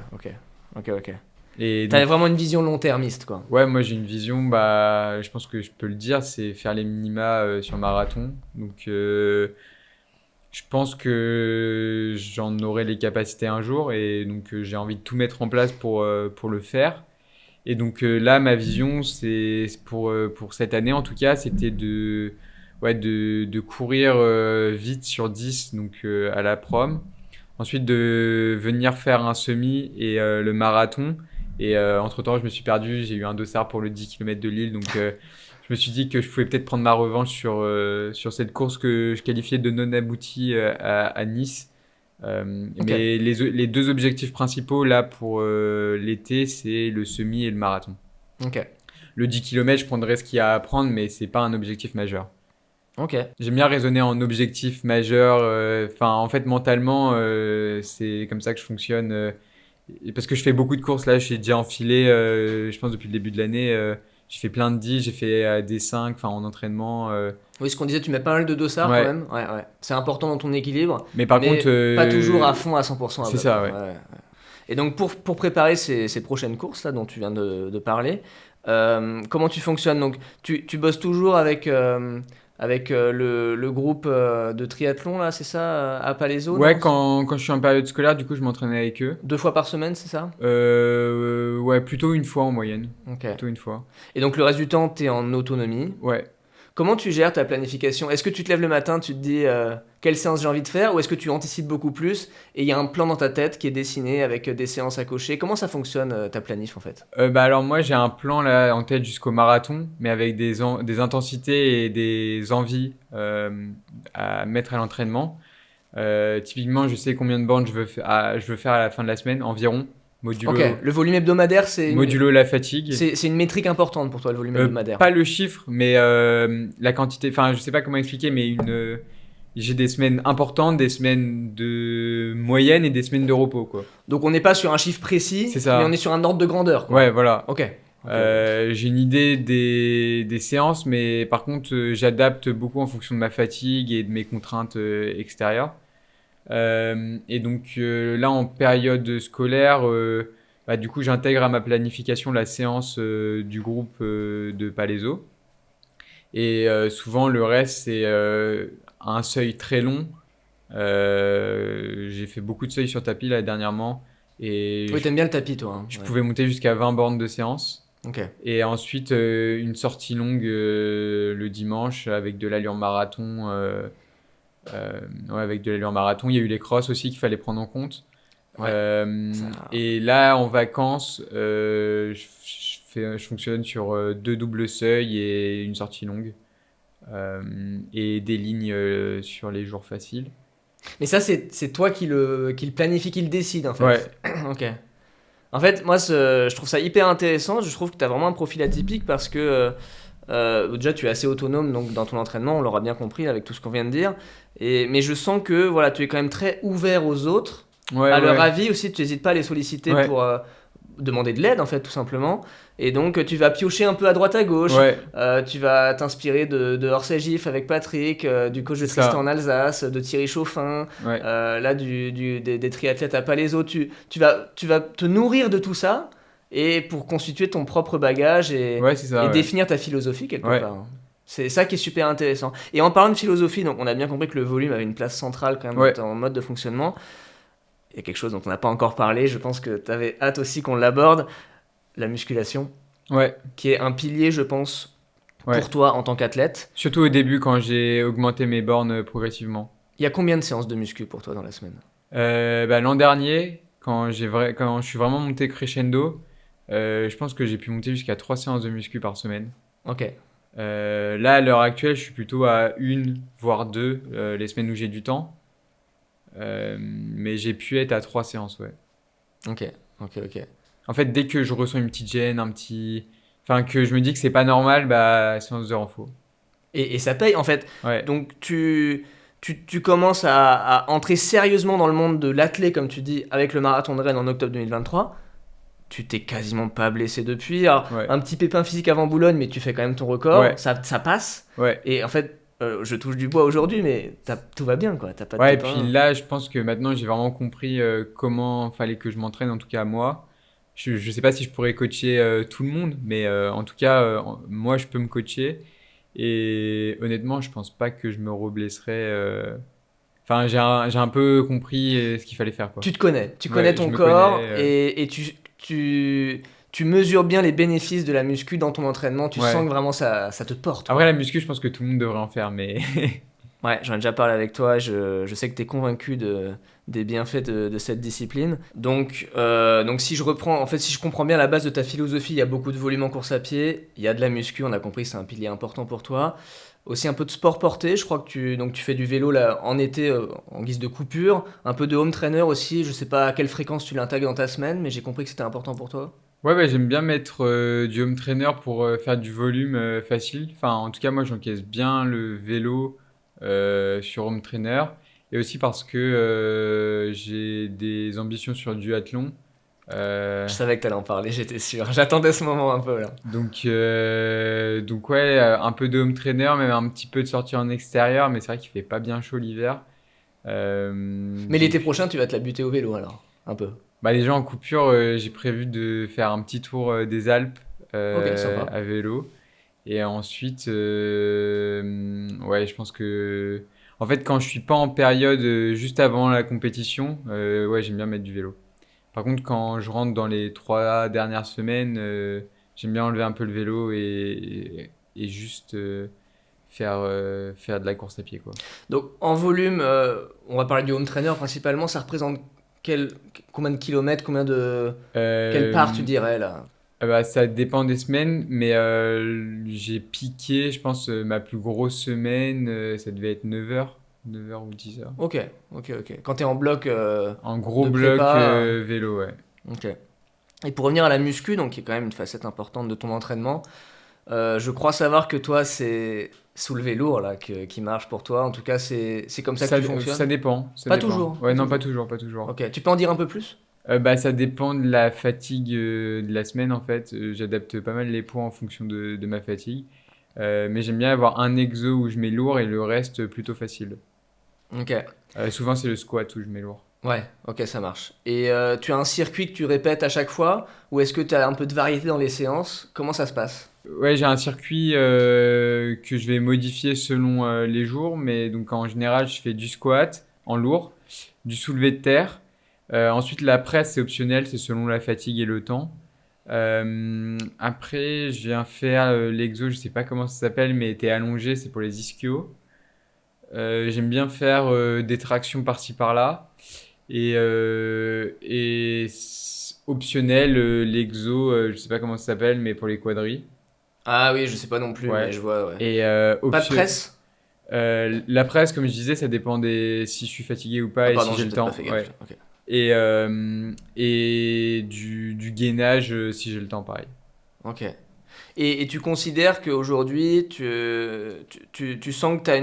Et T'as donc, vraiment une vision long-termiste, quoi. ouais, moi, j'ai une vision, bah, je pense que je peux le dire, c'est faire les minima sur marathon. Donc, je pense que j'en aurai les capacités un jour. Et donc, j'ai envie de tout mettre en place pour le faire. Et donc là, ma vision, c'est pour cette année, en tout cas, c'était de courir vite sur 10 donc, à la prom. ensuite de venir faire un semi et le marathon. Et entre-temps, je me suis perdu, j'ai eu un dossard pour le 10 km de Lille, donc je me suis dit que je pouvais peut-être prendre ma revanche sur cette course que je qualifiais de non aboutie à Nice. Mais les deux objectifs principaux là pour l'été, c'est le semi et le marathon. Ok. Le 10 km, je prendrai ce qu'il y a à prendre, mais c'est pas un objectif majeur. Ok. J'aime bien raisonner en objectif majeur. En fait, mentalement, c'est comme ça que je fonctionne. Parce que je fais beaucoup de courses là, j'ai déjà enfilé, je pense depuis le début de l'année, j'ai fait plein de 10, j'ai fait des 5, en entraînement. Oui, ce qu'on disait, tu mets pas mal de dossards Ouais. quand même. Ouais, ouais. C'est important dans ton équilibre. Mais par mais contre, pas toujours à fond à 100%. c'est ça, ouais. Et donc pour préparer ces prochaines courses là dont tu viens de parler, comment tu fonctionnes? Donc tu bosses toujours avec le groupe de triathlon là, c'est ça, à Palaiseau? Ouais, non quand je suis en période scolaire, du coup, je m'entraînais avec eux. 2 fois par semaine, c'est ça? Ouais, plutôt une fois en moyenne. Ok. Plutôt une fois. Et donc le reste du temps, tu es en autonomie. Ouais. Comment tu gères ta planification? Est-ce que tu te lèves le matin, tu te dis quelle séance j'ai envie de faire, ou est-ce que tu anticipes beaucoup plus et il y a un plan dans ta tête qui est dessiné avec des séances à cocher? Comment ça fonctionne ta planif en fait? Alors moi, j'ai un plan là en tête jusqu'au marathon, mais avec des intensités et des envies à mettre à l'entraînement. Typiquement, je sais combien de bandes je veux faire à la fin de la semaine, environ. Modulo, Ok, le volume hebdomadaire, modulo la fatigue. c'est une métrique importante pour toi, le volume hebdomadaire. Pas le chiffre, mais la quantité. Enfin, je sais pas comment expliquer, mais j'ai des semaines importantes, des semaines de moyenne et des semaines de repos, quoi. Donc on n'est pas sur un chiffre précis, C'est ça. mais on est sur un ordre de grandeur, quoi. Ouais, voilà. Ok. J'ai une idée des séances, mais par contre, j'adapte beaucoup en fonction de ma fatigue et de mes contraintes extérieures. Et donc là, en période scolaire, du coup, j'intègre à ma planification la séance du groupe de Palaiseau. Et souvent, le reste, c'est un seuil très long. J'ai fait beaucoup de seuils sur tapis là dernièrement. Et Oui, t'aimes bien le tapis, toi. Hein. je Ouais. pouvais monter jusqu'à 20 bornes de séance. Ok. Et ensuite, une sortie longue le dimanche avec de l'allure marathon. Ouais, avec de l'allure marathon. Il y a eu les crosses aussi qu'il fallait prendre en compte. Ouais, ça- Et là, en vacances, je fonctionne sur 2 doubles seuils et une sortie longue. Et des lignes sur les jours faciles. Mais ça, c'est toi qui le planifie, qui le décide, en fait. Ouais. Ok. En fait, moi, je trouve ça hyper intéressant. Je trouve que tu as vraiment un profil atypique parce que déjà, tu es assez autonome donc, dans ton entraînement, on l'aura bien compris avec tout ce qu'on vient de dire. Mais je sens que voilà, tu es quand même très ouvert aux autres, Ouais, à leur ouais. avis aussi. Tu n'hésites pas à les solliciter Ouais. pour demander de l'aide, en fait, tout simplement. Et donc, tu vas piocher un peu à droite à gauche. Ouais. Tu vas t'inspirer de Orsay Gif avec Patrick, du coach de C'est ça. Tristan en Alsace, de Thierry Chauffin, Ouais. là des triathlètes à Palaiseau. Tu vas te nourrir de tout ça et pour constituer ton propre bagage et Ouais, c'est ça. et Ouais. définir ta philosophie quelque Ouais. part. C'est ça qui est super intéressant. Et en parlant de philosophie, donc on a bien compris que le volume avait une place centrale quand même Ouais. dans ton mode de fonctionnement. Il y a quelque chose dont on n'a pas encore parlé, je pense que tu avais hâte aussi qu'on l'aborde, la musculation, Ouais. qui est un pilier, je pense, Ouais. pour toi en tant qu'athlète. Surtout au début, quand j'ai augmenté mes bornes progressivement. Il y a combien de séances de muscu pour toi dans la semaine? L'an dernier, quand je suis vraiment monté crescendo, je pense que j'ai pu monter jusqu'à 3 séances de muscu par semaine. Ok. Là, à l'heure actuelle, je suis plutôt à 1, voire 2, les semaines où j'ai du temps. Mais j'ai pu être à 3 séances, ouais. Ok. En fait, dès que je ressens une petite gêne, enfin, que je me dis que c'est pas normal, séance d'heure en faut. Et ça paye en fait. Ouais. Donc tu commences à entrer sérieusement dans le monde de l'athlé, comme tu dis, avec le marathon de Rennes en octobre 2023. Tu t'es quasiment pas blessé depuis. Alors, Ouais. un petit pépin physique avant Boulogne, mais tu fais quand même ton record. Ouais. Ça passe. Ouais. Et en fait, je touche du bois aujourd'hui, mais tout va bien, quoi. T'as pas de Ouais, et pépin. puis là, je pense que maintenant, j'ai vraiment compris comment fallait que je m'entraîne, en tout cas moi. Je sais pas si je pourrais coacher tout le monde, mais en tout cas, moi, je peux me coacher. Et honnêtement, je pense pas que je me reblesserais. Enfin, j'ai un peu compris ce qu'il fallait faire, quoi. Tu te connais, tu Ouais, connais je ton me corps connais, et tu mesures bien les bénéfices de la muscu dans ton entraînement. Tu Ouais. sens que vraiment ça te porte. Après, la muscu, je pense que tout le monde devrait en faire, mais Ouais, j'en ai déjà parlé avec toi, je sais que tu es convaincu des bienfaits de cette discipline. Donc si je reprends, en fait, si je comprends bien la base de ta philosophie, il y a beaucoup de volume en course à pied, il y a de la muscu, on a compris, c'est un pilier important pour toi. Aussi un peu de sport porté, je crois que tu fais du vélo là, en été en guise de coupure, un peu de home trainer aussi, je sais pas à quelle fréquence tu l'intègres dans ta semaine, mais j'ai compris que c'était important pour toi. Ouais, bah, j'aime bien mettre du home trainer pour faire du volume facile. Enfin, en tout cas, moi, j'encaisse bien le vélo sur home trainer. Et aussi parce que j'ai des ambitions sur du duathlon. Euh, Je savais que t'allais en parler, j'étais sûr. J'attendais ce moment un peu là. donc ouais, un peu de home trainer, même un petit peu de sortie en extérieur. Mais c'est vrai qu'il fait pas bien chaud l'hiver. Mais l'été Donc, prochain, tu vas te la buter au vélo alors, un peu. bah, déjà en coupure, j'ai prévu de faire un petit tour des Alpes Ok, sympa. à vélo. Et ensuite, ouais, je pense que... En fait, quand je suis pas en période juste avant la compétition, ouais, j'aime bien mettre du vélo. Par contre, quand je rentre dans les 3 dernières semaines, j'aime bien enlever un peu le vélo et juste faire de la course à pied, quoi. Donc en volume, on va parler du home trainer principalement, ça représente quel, combien de kilomètres, quelle part tu Euh, dirais là? Bah, ça dépend des semaines, mais j'ai piqué, je pense, ma plus grosse semaine, ça devait être 9 heures ou 10 heures. Ok, ok. Quand t'es en bloc En gros de bloc prépa, vélo, ouais. ok. Et pour revenir à la muscu, donc qui est quand même une facette importante de ton entraînement, je crois savoir que toi c'est soulever lourd là qui marche pour toi. En tout cas, c'est comme ça que tu Ça fonctionnes. dépend, ça Pas dépend. toujours, Ouais, pas non, pas toujours. toujours, pas toujours. Ok, tu peux en dire un peu plus? Bah, ça dépend de la fatigue de la semaine, en fait. J'adapte pas mal les poids en fonction de ma fatigue. Mais j'aime bien avoir un exo où je mets lourd et le reste plutôt facile. Ok. Souvent, c'est le squat où je mets lourd. Ouais, ok, ça marche. Et tu as un circuit que tu répètes à chaque fois, ou est-ce que tu as un peu de variété dans les séances? Comment ça se passe? Ouais, j'ai un circuit que je vais modifier selon les jours, mais donc en général, je fais du squat en lourd, du soulevé de terre. Ensuite, la presse, c'est optionnel, c'est selon la fatigue et le temps. Après, je viens faire l'exo, je sais pas comment ça s'appelle, mais t'es allongé, c'est pour les ischios. J'aime bien faire des tractions par-ci par-là. Optionnel, l'exo, je sais pas comment ça s'appelle, mais pour les quadris. Ah oui, je sais pas non plus, mais Ouais. je vois, ouais. Et Pas de presse? la presse, comme je disais, ça dépend si je suis fatigué ou Ah pas et si pardon, j'ai j'ai le peut-être pas temps. fait Ouais. gaffe. Ok. Et du gainage si j'ai le temps, pareil. Ok. Et tu considères qu'aujourd'hui, tu sens que tu as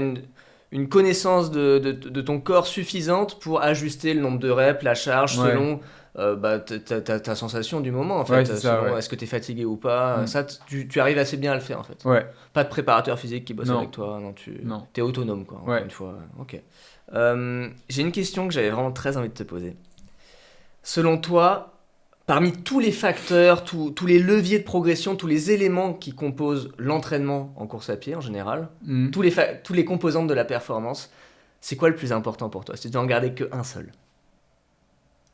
une connaissance de ton corps suffisante pour ajuster le nombre de reps, la charge, Ouais, selon bah, ta sensation du moment, en ouais, fait, c'est ça, selon ouais. est-ce que tu es fatigué ou pas. Mm. Ça, tu arrives assez bien à le faire, en fait. Ouais, Pas de préparateur physique qui bosse avec non, toi, non, tu non. es autonome, quoi, encore Ouais. une fois. Ok. J'ai une question que j'avais vraiment très envie de te poser. Selon toi, parmi tous les facteurs, tous les leviers de progression, tous les éléments qui composent l'entraînement en course à pied en général, Mm. tous les composantes de la performance, c'est quoi le plus important pour toi? Si tu dois en garder qu'un seul.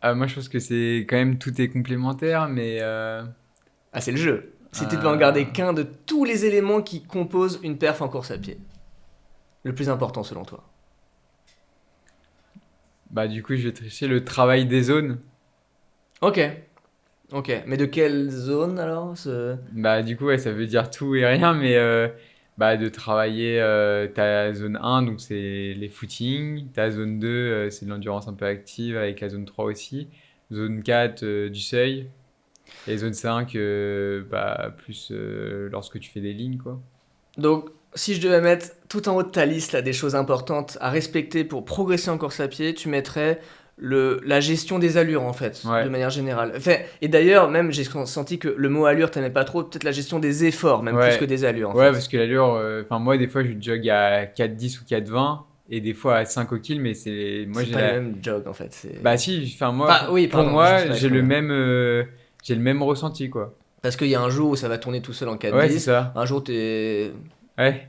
Ah, moi, je pense que c'est quand même tout est complémentaire, mais Ah, c'est le jeu. Si tu devais en euh, garder qu'un de tous les éléments qui composent une perf en course à pied, le plus important selon toi. bah, du coup, je vais tricher le travail des zones. Ok, ok. Mais de quelle zone alors Bah, du coup, ouais, ça veut dire tout et rien, mais bah, de travailler ta zone 1, donc c'est les footings, ta zone 2, c'est de l'endurance un peu active avec la zone 3 aussi, zone 4, du seuil, et zone 5, bah, plus lorsque tu fais des lignes, quoi. Donc, si je devais mettre tout en haut de ta liste là, des choses importantes à respecter pour progresser en course à pied, tu mettrais la gestion des allures en fait, de Ouais, manière générale. Enfin, et d'ailleurs, même j'ai senti que le mot allure t'aimais pas trop, peut-être la gestion des efforts, même plus que ouais, des allures en ouais, fait. parce que l'allure, enfin, moi, des fois, je jog à 4,10 ou 4,20, et des fois à 5 au kill, mais moi, C'est j'ai pas les la... mêmes jogs en fait. Bah si, enfin moi, Enfin, oui, pour pardon, je sais moi, pas être. j'ai le même ressenti quoi. Parce qu'il y a un jour où ça va tourner tout seul en Ouais, c'est 4-10, ça. un jour t'es. Ouais.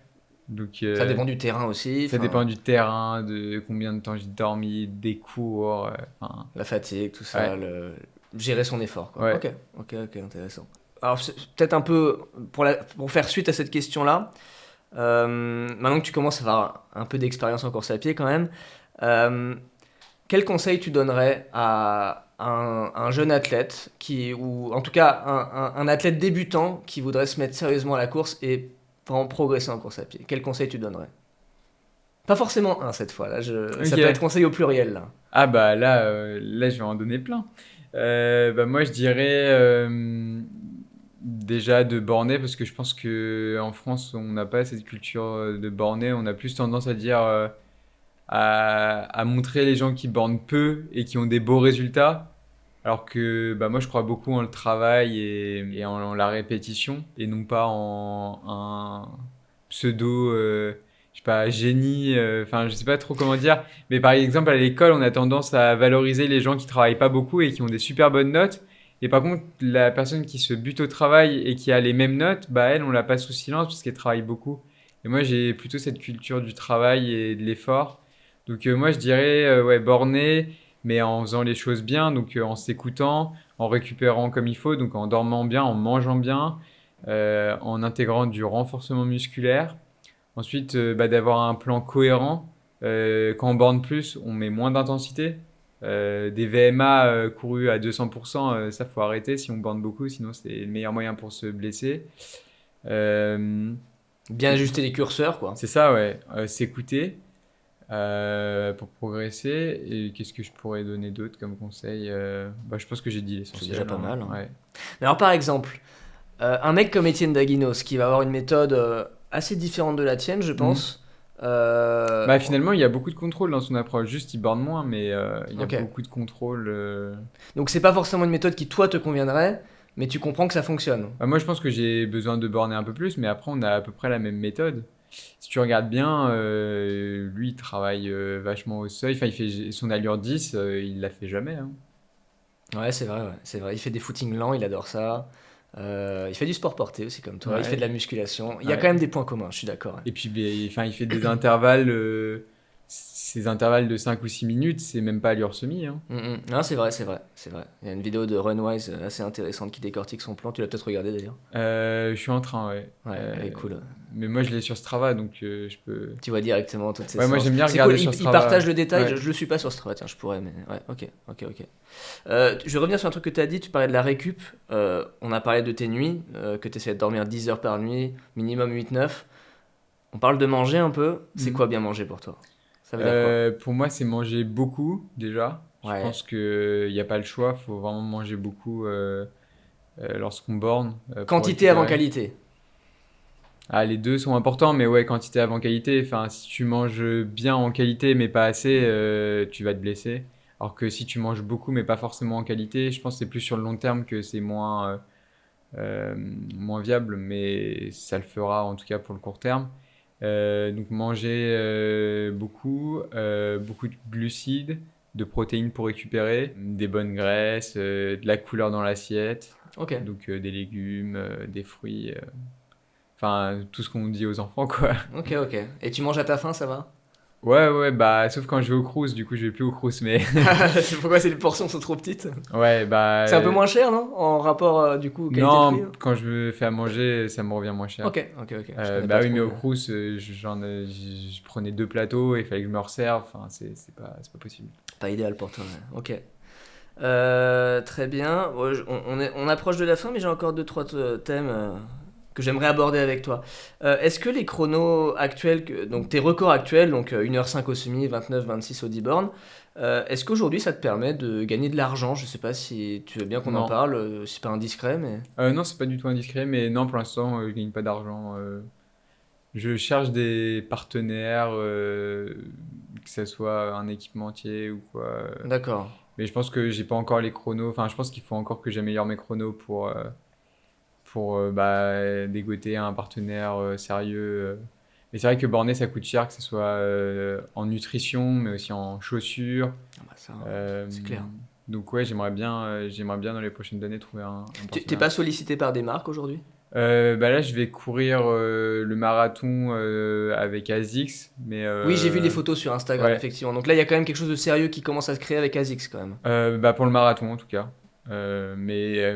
Donc Ça dépend du terrain aussi, ça dépend enfin, du terrain, de combien de temps j'ai dormi, des cours. Enfin, la fatigue, tout ça, ouais, gérer son effort quoi. ouais. Ok, intéressant. Alors, c'est peut-être un peu pour faire suite à cette question-là. Maintenant que tu commences à avoir un peu d'expérience en course à pied quand même, quel conseil tu donnerais à un jeune athlète ou en tout cas un athlète débutant qui voudrait se mettre sérieusement à la course et vraiment progresser en course à pied? Quel conseil tu donnerais? Pas forcément un cette fois, là, ça peut Ok. être conseil au pluriel là. Ah bah là je vais en donner plein. Bah moi je dirais déjà de borner parce que je pense que en France on n'a pas cette culture de borner. On a plus tendance à dire à montrer les gens qui bornent peu et qui ont des beaux résultats. Alors que bah moi je crois beaucoup en le travail et en la répétition et non pas en un pseudo je sais pas génie enfin je sais pas trop comment dire, mais par exemple à l'école on a tendance à valoriser les gens qui travaillent pas beaucoup et qui ont des super bonnes notes, et par contre la personne qui se bute au travail et qui a les mêmes notes, bah elle on la passe sous silence parce qu'elle travaille beaucoup. Et moi j'ai plutôt cette culture du travail et de l'effort, donc moi je dirais ouais borné mais en faisant les choses bien, donc en s'écoutant, en récupérant comme il faut, donc en dormant bien, en mangeant bien, en intégrant du renforcement musculaire. Ensuite, bah, d'avoir un plan cohérent. Quand on borne plus, on met moins d'intensité. Des VMA courus à 200%, ça faut arrêter si on borne beaucoup, sinon c'est le meilleur moyen pour se blesser. Euh, Bien ajuster les curseurs quoi. c'est ça, ouais. S'écouter pour progresser. Et qu'est-ce que je pourrais donner d'autre comme conseil? Bah, je pense que j'ai dit l'essentiel. C'est déjà pas mal, hein. Ouais. Mais alors par exemple, un mec comme Étienne Daguinos qui va avoir une méthode assez différente de la tienne, je pense. Bah, finalement, il y a beaucoup de contrôle dans son approche. Juste, il borne moins, mais il y a Ok. beaucoup de contrôle. Donc c'est pas forcément une méthode qui toi te conviendrait, mais tu comprends que ça fonctionne. Bah, moi, je pense que j'ai besoin de borner un peu plus, mais après, on a à peu près la même méthode. Si tu regardes bien, lui, il travaille vachement au seuil. Enfin, il fait son allure 10, il la fait jamais, hein. Ouais, c'est vrai, ouais, c'est vrai. Il fait des footings lents, il adore ça. Il fait du sport porté aussi comme toi. Il fait de la musculation. Il y a Ouais. quand même des points communs, je suis d'accord, ouais. Et puis, enfin, il fait des intervalles. Ces intervalles de 5 ou 6 minutes, c'est même pas allure semi, hein. Non, c'est vrai, c'est vrai, c'est vrai. Il y a une vidéo de Runwise assez intéressante qui décortique son plan. Tu l'as peut-être regardé d'ailleurs. Je suis en train, ouais. Ouais, elle est cool. Mais moi, je l'ai sur Strava, donc je peux. Tu vois directement toutes ces Ouais, moi, séances. j'aime bien C'est regarder cool, sur il Strava. partage le détail. Ouais. Je le suis pas sur Strava, tiens, je pourrais, mais ouais, ok, ok, ok. Je vais revenir sur un truc que tu as dit. Tu parlais de la récup. On a parlé de tes nuits, que tu essaies de dormir 10 heures par nuit, minimum 8-9. On parle de manger un peu. C'est Mhm. quoi bien manger pour toi? Ça veut dire quoi? Pour moi, c'est manger beaucoup déjà. Je Ouais. pense qu'il n'y a pas le choix, il faut vraiment manger beaucoup lorsqu'on borne. Pour Quantité avant récupérer. qualité. Ah, les deux sont importants, mais ouais, quantité avant qualité. Enfin, si tu manges bien en qualité, mais pas assez, tu vas te blesser. Alors que si tu manges beaucoup, mais pas forcément en qualité, je pense que c'est plus sur le long terme que c'est moins viable, mais ça le fera en tout cas pour le court terme. Donc manger beaucoup de glucides, de protéines pour récupérer, des bonnes graisses, de la couleur dans l'assiette, Ok. donc des légumes, des fruits, enfin tout ce qu'on dit aux enfants quoi. Ok, ok. Et tu manges à ta faim, ça va? Ouais, bah sauf quand je vais au Crous, du coup je vais plus au Crous, mais C'est pourquoi les portions sont trop petites? ouais, bah C'est un peu moins cher, non? En rapport du coup qualité-prix? non, quand je me fais à manger, ça me revient moins cher. Ok, ok, ok. Je connais Bah pas oui, mais trop, au Crous, je prenais 2 plateaux et il fallait que je me resserve. Enfin, c'est pas possible. Pas idéal pour toi, ouais. Ok. Très bien. Ouais, on approche de la fin, mais j'ai encore 2-3 thèmes que j'aimerais aborder avec toi. Est-ce que les chronos actuels, donc tes records actuels, donc 1h05 au semi, 29-26 au D-Born, est-ce qu'aujourd'hui ça te permet de gagner de l'argent? Je sais pas si tu veux bien qu'on en Non. parle, c'est pas indiscret, mais. Non, c'est pas du tout indiscret, mais non, pour l'instant, je gagne pas d'argent. Je cherche des partenaires, que ce soit un équipementier ou quoi. D'accord. Mais je pense que j'ai pas encore les chronos. Enfin, je pense qu'il faut encore que j'améliore mes chronos pour bah, dégoter un partenaire sérieux. Mais c'est vrai que borner, ça coûte cher, que ce soit en nutrition, mais aussi en chaussures. Ah bah ça, Euh, c'est clair. Donc ouais, j'aimerais bien dans les prochaines années trouver un T'es partenaire. pas sollicité par des marques aujourd'hui? Bah là, je vais courir le marathon avec ASICS, mais Oui, j'ai vu les photos sur Instagram, ouais. effectivement. Donc là, il y a quand même quelque chose de sérieux qui commence à se créer avec ASICS quand même. Bah pour le marathon en tout cas. Mais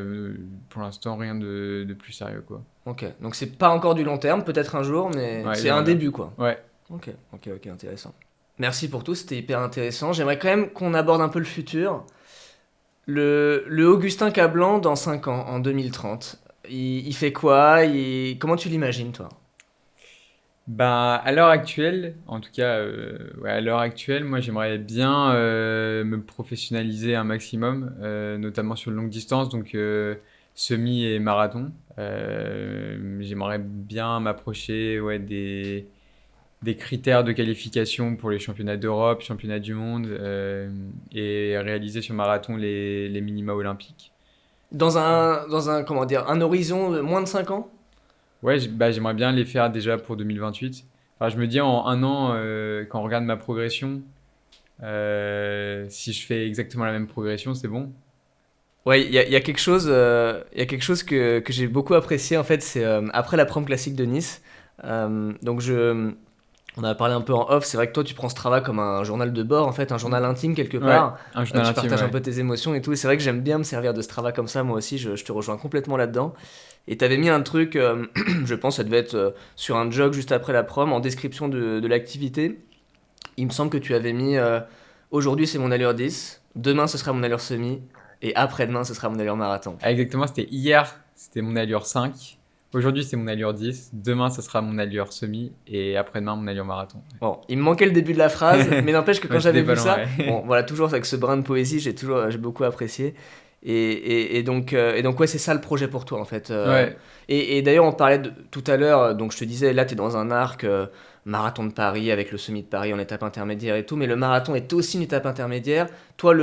pour l'instant, rien de plus sérieux quoi. Ok, donc c'est pas encore du long terme, peut-être un jour, mais Ouais, c'est un bien. début quoi. Ouais. Ok, intéressant. Merci pour tout, c'était hyper intéressant. J'aimerais quand même qu'on aborde un peu le futur. Le Augustin Cablan dans 5 ans, en 2030, il fait quoi? Comment tu l'imagines toi? Bah, à l'heure actuelle, en tout cas, ouais, à l'heure actuelle, moi j'aimerais bien me professionnaliser un maximum, notamment sur longue distance, donc semi et marathon. J'aimerais bien m'approcher ouais, des critères de qualification pour les championnats d'Europe, championnats du monde, et réaliser sur marathon les minima olympiques. Comment dire, un horizon de moins de 5 ans? Ouais, bah, j'aimerais bien les faire déjà pour 2028. Enfin, je me dis en un an, quand on regarde ma progression, si je fais exactement la même progression, c'est bon. Ouais, il y a il y a quelque chose que j'ai beaucoup apprécié en fait, c'est après la prom classique de Nice. Donc on a parlé un peu en off, c'est vrai que toi tu prends ce travail comme un journal de bord en fait, un journal intime quelque Ouais, part. un journal Tu intime, partages un ouais. peu tes émotions et tout, et c'est vrai que j'aime bien me servir de ce travail comme ça, moi aussi, je te rejoins complètement là-dedans. Et t'avais mis un truc, je pense ça devait être sur un jog juste après la prom, en description de l'activité. Il me semble que tu avais mis aujourd'hui c'est mon allure 10, demain ce sera mon allure semi, et après-demain ce sera mon allure marathon. Ah, exactement, c'était hier, c'était mon allure 5. Aujourd'hui, c'est mon allure 10. Demain, ça sera mon allure semi. Et après-demain, mon allure marathon. Bon, il me manquait le début de la phrase, mais n'empêche que quand Ouais, j'avais c'était pas vu loin, ça, ouais. bon, voilà, toujours avec ce brin de poésie, j'ai beaucoup apprécié. Et donc, ouais, c'est ça le projet pour toi, en fait. Ouais, Et d'ailleurs, on parlait tout à l'heure, donc je te disais, là, tu es dans un arc marathon de Paris avec le semi de Paris en étape intermédiaire et tout, mais le marathon est aussi une étape intermédiaire. Toi,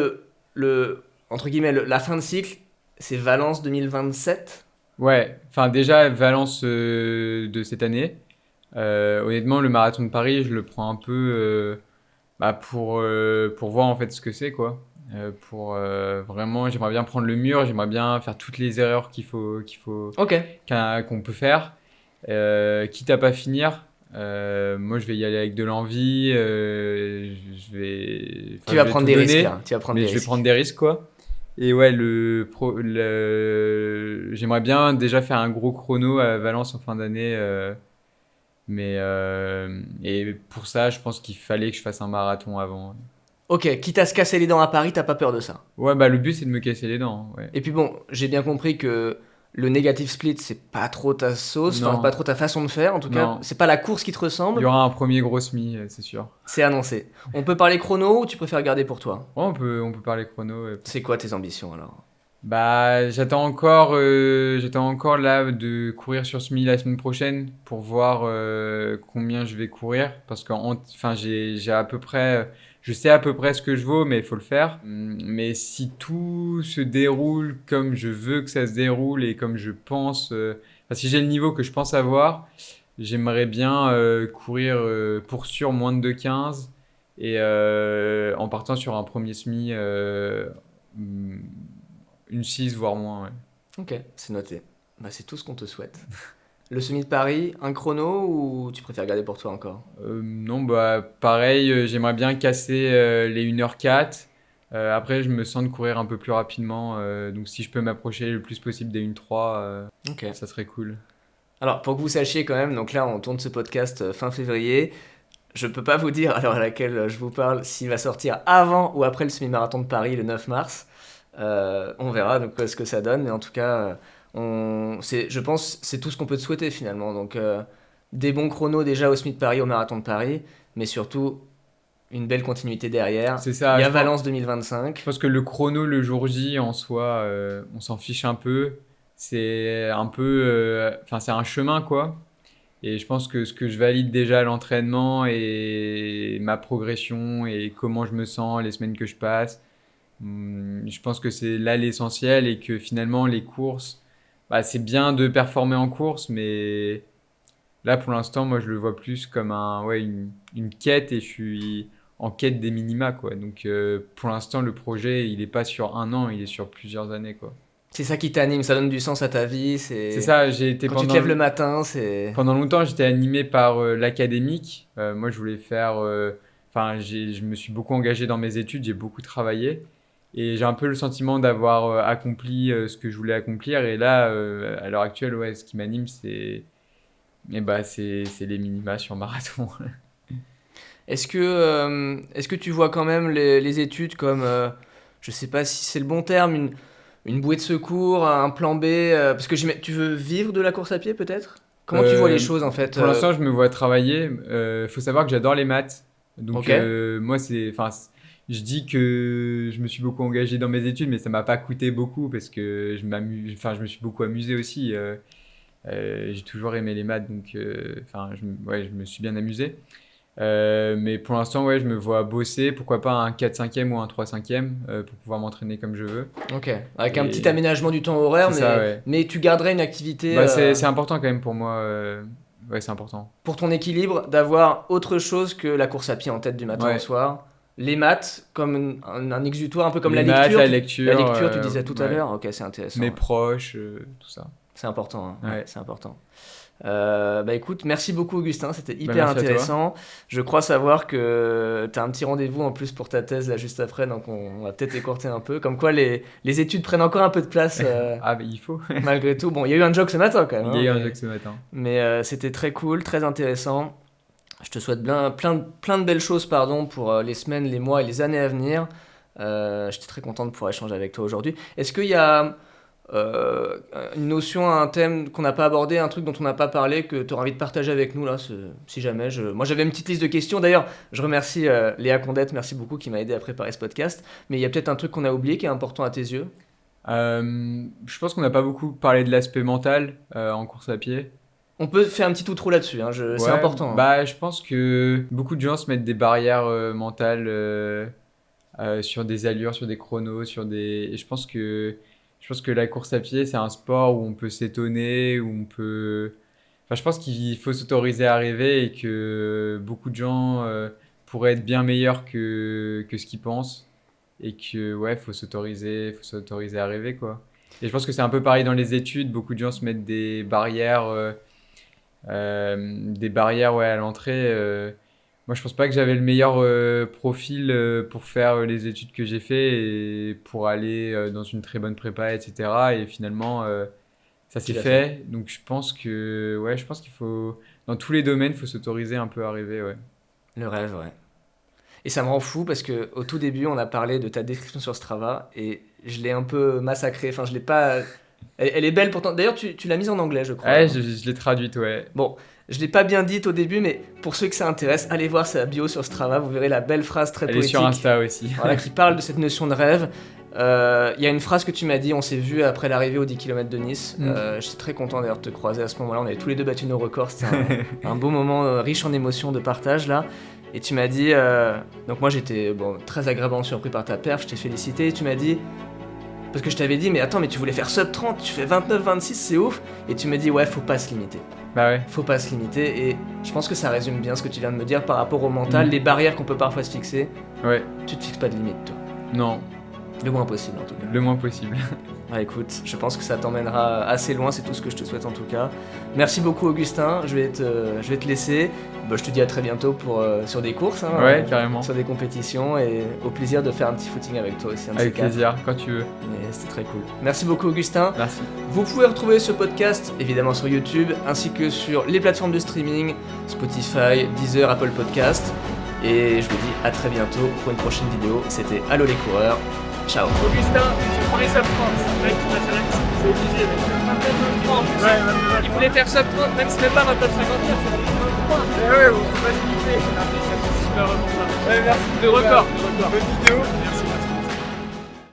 entre guillemets, la fin de cycle, c'est Valence 2027. ouais. Enfin, déjà, Valence de cette année. Honnêtement, le marathon de Paris, je le prends un peu bah, pour voir en fait ce que c'est, quoi. Vraiment, j'aimerais bien prendre le mur, j'aimerais bien faire toutes les erreurs Ok, qu'on peut faire, quitte à pas finir. Moi, je vais y aller avec de l'envie, tu je vas vais prendre tout des risques, donner, là, tu vas prendre mais des je vais risques. prendre des risques, quoi. Et ouais, j'aimerais bien déjà faire un gros chrono à Valence en fin d'année, et pour ça, je pense qu'il fallait que je fasse un marathon avant. Ok, quitte à se casser les dents à Paris, t'as pas peur de ça. Ouais, bah le but c'est de me casser les dents, ouais. Et puis bon, j'ai bien compris que le negative split, c'est pas trop ta sauce, enfin pas Non, trop ta façon de faire. En tout cas, non. c'est pas la course qui te Il y ressemble, aura un premier gros semi, c'est sûr. c'est annoncé. On peut parler chrono ou tu préfères garder pour toi? Ouais, on peut parler chrono. C'est quoi tes ambitions alors? Bah, j'attends encore là de courir sur semi la semaine prochaine pour voir combien je vais courir parce enfin, j'ai à peu près, je sais à peu près ce que je vaux, mais il faut le faire. Mais si tout se déroule comme je veux que ça se déroule et comme je pense, enfin, si j'ai le niveau que je pense avoir, j'aimerais bien courir pour sûr moins de 2,15 et en partant sur un premier semi mm, une 6 voire moins, ouais. Ok, c'est noté. Bah, c'est tout ce qu'on te souhaite. Le semi de Paris, un chrono ou tu préfères garder pour toi encore? Non, bah pareil, j'aimerais bien casser les 1h04. Après, je me sens de courir un peu plus rapidement. Donc si je peux m'approcher le plus possible des 1h03, Ok. ça serait cool. Alors, pour que vous sachiez quand même, donc là, on tourne ce podcast fin février. Je peux pas vous dire à l'heure à laquelle je vous parle s'il va sortir avant ou après le semi-marathon de Paris le 9 mars. On verra donc ce que ça donne, mais en tout cas, je pense c'est tout ce qu'on peut te souhaiter finalement. Donc, des bons chronos déjà au semi de Paris, au marathon de Paris, mais surtout une belle continuité derrière. C'est Il ça, y a je pense, Valence je 2025. pense que le chrono le jour J en soi, on s'en fiche un peu. C'est un peu, enfin c'est un chemin quoi. Et je pense que ce que je valide déjà à l'entraînement et ma progression et comment je me sens, les semaines que je passe, je pense que c'est là l'essentiel et que finalement les courses, bah, c'est bien de performer en course, mais là pour l'instant, moi je le vois plus comme ouais, une quête et je suis en quête des minima quoi. Donc pour l'instant, le projet il est pas sur un an, il est sur plusieurs années quoi. C'est ça qui t'anime, ça donne du sens à ta vie. C'est C'est ça, j'ai été quand tu te lèves le matin, c'est pendant longtemps, j'étais animé par l'académique. Moi, je voulais faire. Enfin, je me suis beaucoup engagé dans mes études, j'ai beaucoup travaillé. Et j'ai un peu le sentiment d'avoir accompli ce que je voulais accomplir. Et là, à l'heure actuelle, ouais, ce qui m'anime, c'est les minima sur marathon. Est-ce que tu vois quand même les études comme, je sais pas si c'est le bon terme, une bouée de secours, un plan B, parce que tu veux vivre de la course à pied peut-être? Comment tu vois les choses en fait? Pour l'instant, je me vois travailler. Faut savoir que j'adore les maths. Donc, Ok. moi, je dis que je me suis beaucoup engagé dans mes études, mais ça m'a pas coûté beaucoup parce que je me suis beaucoup amusé aussi. J'ai toujours aimé les maths, donc je me suis bien amusé. Mais pour l'instant, ouais, je me vois bosser, pourquoi pas un 4/5e ou un 3/5e pour pouvoir m'entraîner comme je veux. Ok, avec un Et petit aménagement du temps horaire, c'est ça, ouais. mais tu garderais une activité C'est important quand même pour moi. Ouais, c'est important. pour ton équilibre d'avoir autre chose que la course à pied en tête du matin Ouais. au soir. Les maths comme un exutoire, un peu comme Les la maths, lecture. la La lecture. lecture, tu disais tout à ouais. l'heure. Ok, c'est intéressant. Mes Ouais. proches, tout ça. C'est important, hein. Ouais, Ouais. c'est important. Bah écoute, merci beaucoup Augustin, c'était hyper merci à toi. intéressant. Je crois savoir que tu as un petit rendez-vous en plus pour ta thèse là juste après, donc on va peut-être écourter un peu. Comme quoi les études prennent encore un peu de place Ah, mais il faut. malgré tout. Bon, il y a eu un joke ce matin quand même. Il y a eu hein, un mais joke ce matin. mais c'était très cool, très intéressant. Je te souhaite plein de belles choses pardon, pour les semaines, les mois et les années à venir. J'étais très content de pouvoir échanger avec toi aujourd'hui. Est-ce qu'il y a une notion, un thème qu'on n'a pas abordé, un truc dont on n'a pas parlé, que tu auras envie de partager avec nous là, si jamais moi j'avais une petite liste de questions. D'ailleurs, je remercie Léa Condette, merci beaucoup, qui m'a aidé à préparer ce podcast. Mais il y a peut-être un truc qu'on a oublié qui est important à tes yeux. Je pense qu'on n'a pas beaucoup parlé de l'aspect mental en course à pied. On peut faire un petit outro là-dessus, hein, c'est Ouais, important. Hein. Bah, je pense que beaucoup de gens se mettent des barrières mentales sur des allures, sur des chronos, et je pense que la course à pied, c'est un sport où on peut s'étonner, où on peut... Enfin, je pense qu'il faut s'autoriser à rêver et que beaucoup de gens pourraient être bien meilleurs que ce qu'ils pensent. Et que, ouais, faut s'autoriser à rêver, quoi. Et je pense que c'est un peu pareil dans les études. Beaucoup de gens se mettent des barrières, ouais, à l'entrée. Moi, je pense pas que j'avais le meilleur profil pour faire les études que j'ai fait et pour aller dans une très bonne prépa, etc. Et finalement, ça s'est Tu l'as fait. Donc, je pense qu'il faut, dans tous les domaines, il faut s'autoriser un peu à rêver, ouais. Le rêve, ouais. Et ça me rend fou parce que au tout début, on a parlé de ta description sur Strava et je l'ai un peu massacrée. Enfin, je l'ai pas. Elle est belle pourtant. D'ailleurs, tu l'as mise en anglais, je crois. Ouais, je l'ai traduite, ouais. Bon, je l'ai pas bien dite au début, mais pour ceux que ça intéresse, allez voir sa bio sur Strava. Vous verrez la belle phrase très Elle est poétique. sur Insta aussi. Voilà, qui parle de cette notion de rêve. Il y a une phrase que tu m'as dit, on s'est vu après l'arrivée aux 10 km de Nice. J'étais très content d'ailleurs de te croiser à ce moment-là. On avait tous les deux battu nos records. C'était un beau moment riche en émotions de partage là. Et tu m'as dit, donc moi j'étais très agréablement surpris par ta perf, je t'ai félicité. Et tu m'as dit, parce que je t'avais dit, mais attends, mais tu voulais faire sub 30, tu fais 29-26, c'est ouf. Et tu m'as dit, ouais, faut pas se limiter. Bah ouais. Faut pas se limiter. Et je pense que ça résume bien ce que tu viens de me dire par rapport au mental, les barrières qu'on peut parfois se fixer. Ouais. Tu te fixes pas de limite, toi. Non, Le moins possible en tout cas. le moins possible. Ouais, écoute, je pense que ça t'emmènera assez loin, c'est tout ce que je te souhaite en tout cas. Merci beaucoup Augustin, je vais te laisser. Bah, je te dis à très bientôt sur des courses, hein, Ouais, carrément. sur des compétitions et au plaisir de faire un petit footing avec toi aussi. Un de ces Avec quatre. plaisir, quand tu veux. Mais c'était très cool. Merci beaucoup Augustin. Merci. Vous pouvez retrouver ce podcast évidemment sur YouTube ainsi que sur les plateformes de streaming, Spotify, Deezer, Apple Podcast. Et je vous dis à très bientôt pour une prochaine vidéo. C'était Allo les coureurs. Ciao. Augustin, il prend les sub 30. Mec, c'est obligé, mec. 29-30. Ouais, il voulait faire sub 30, même si c'est pas 29-59, c'est 29-3. Ouais, on peut pas se limiter. C'est super remontant. Ouais, merci. De record. Bonne vidéo. Merci.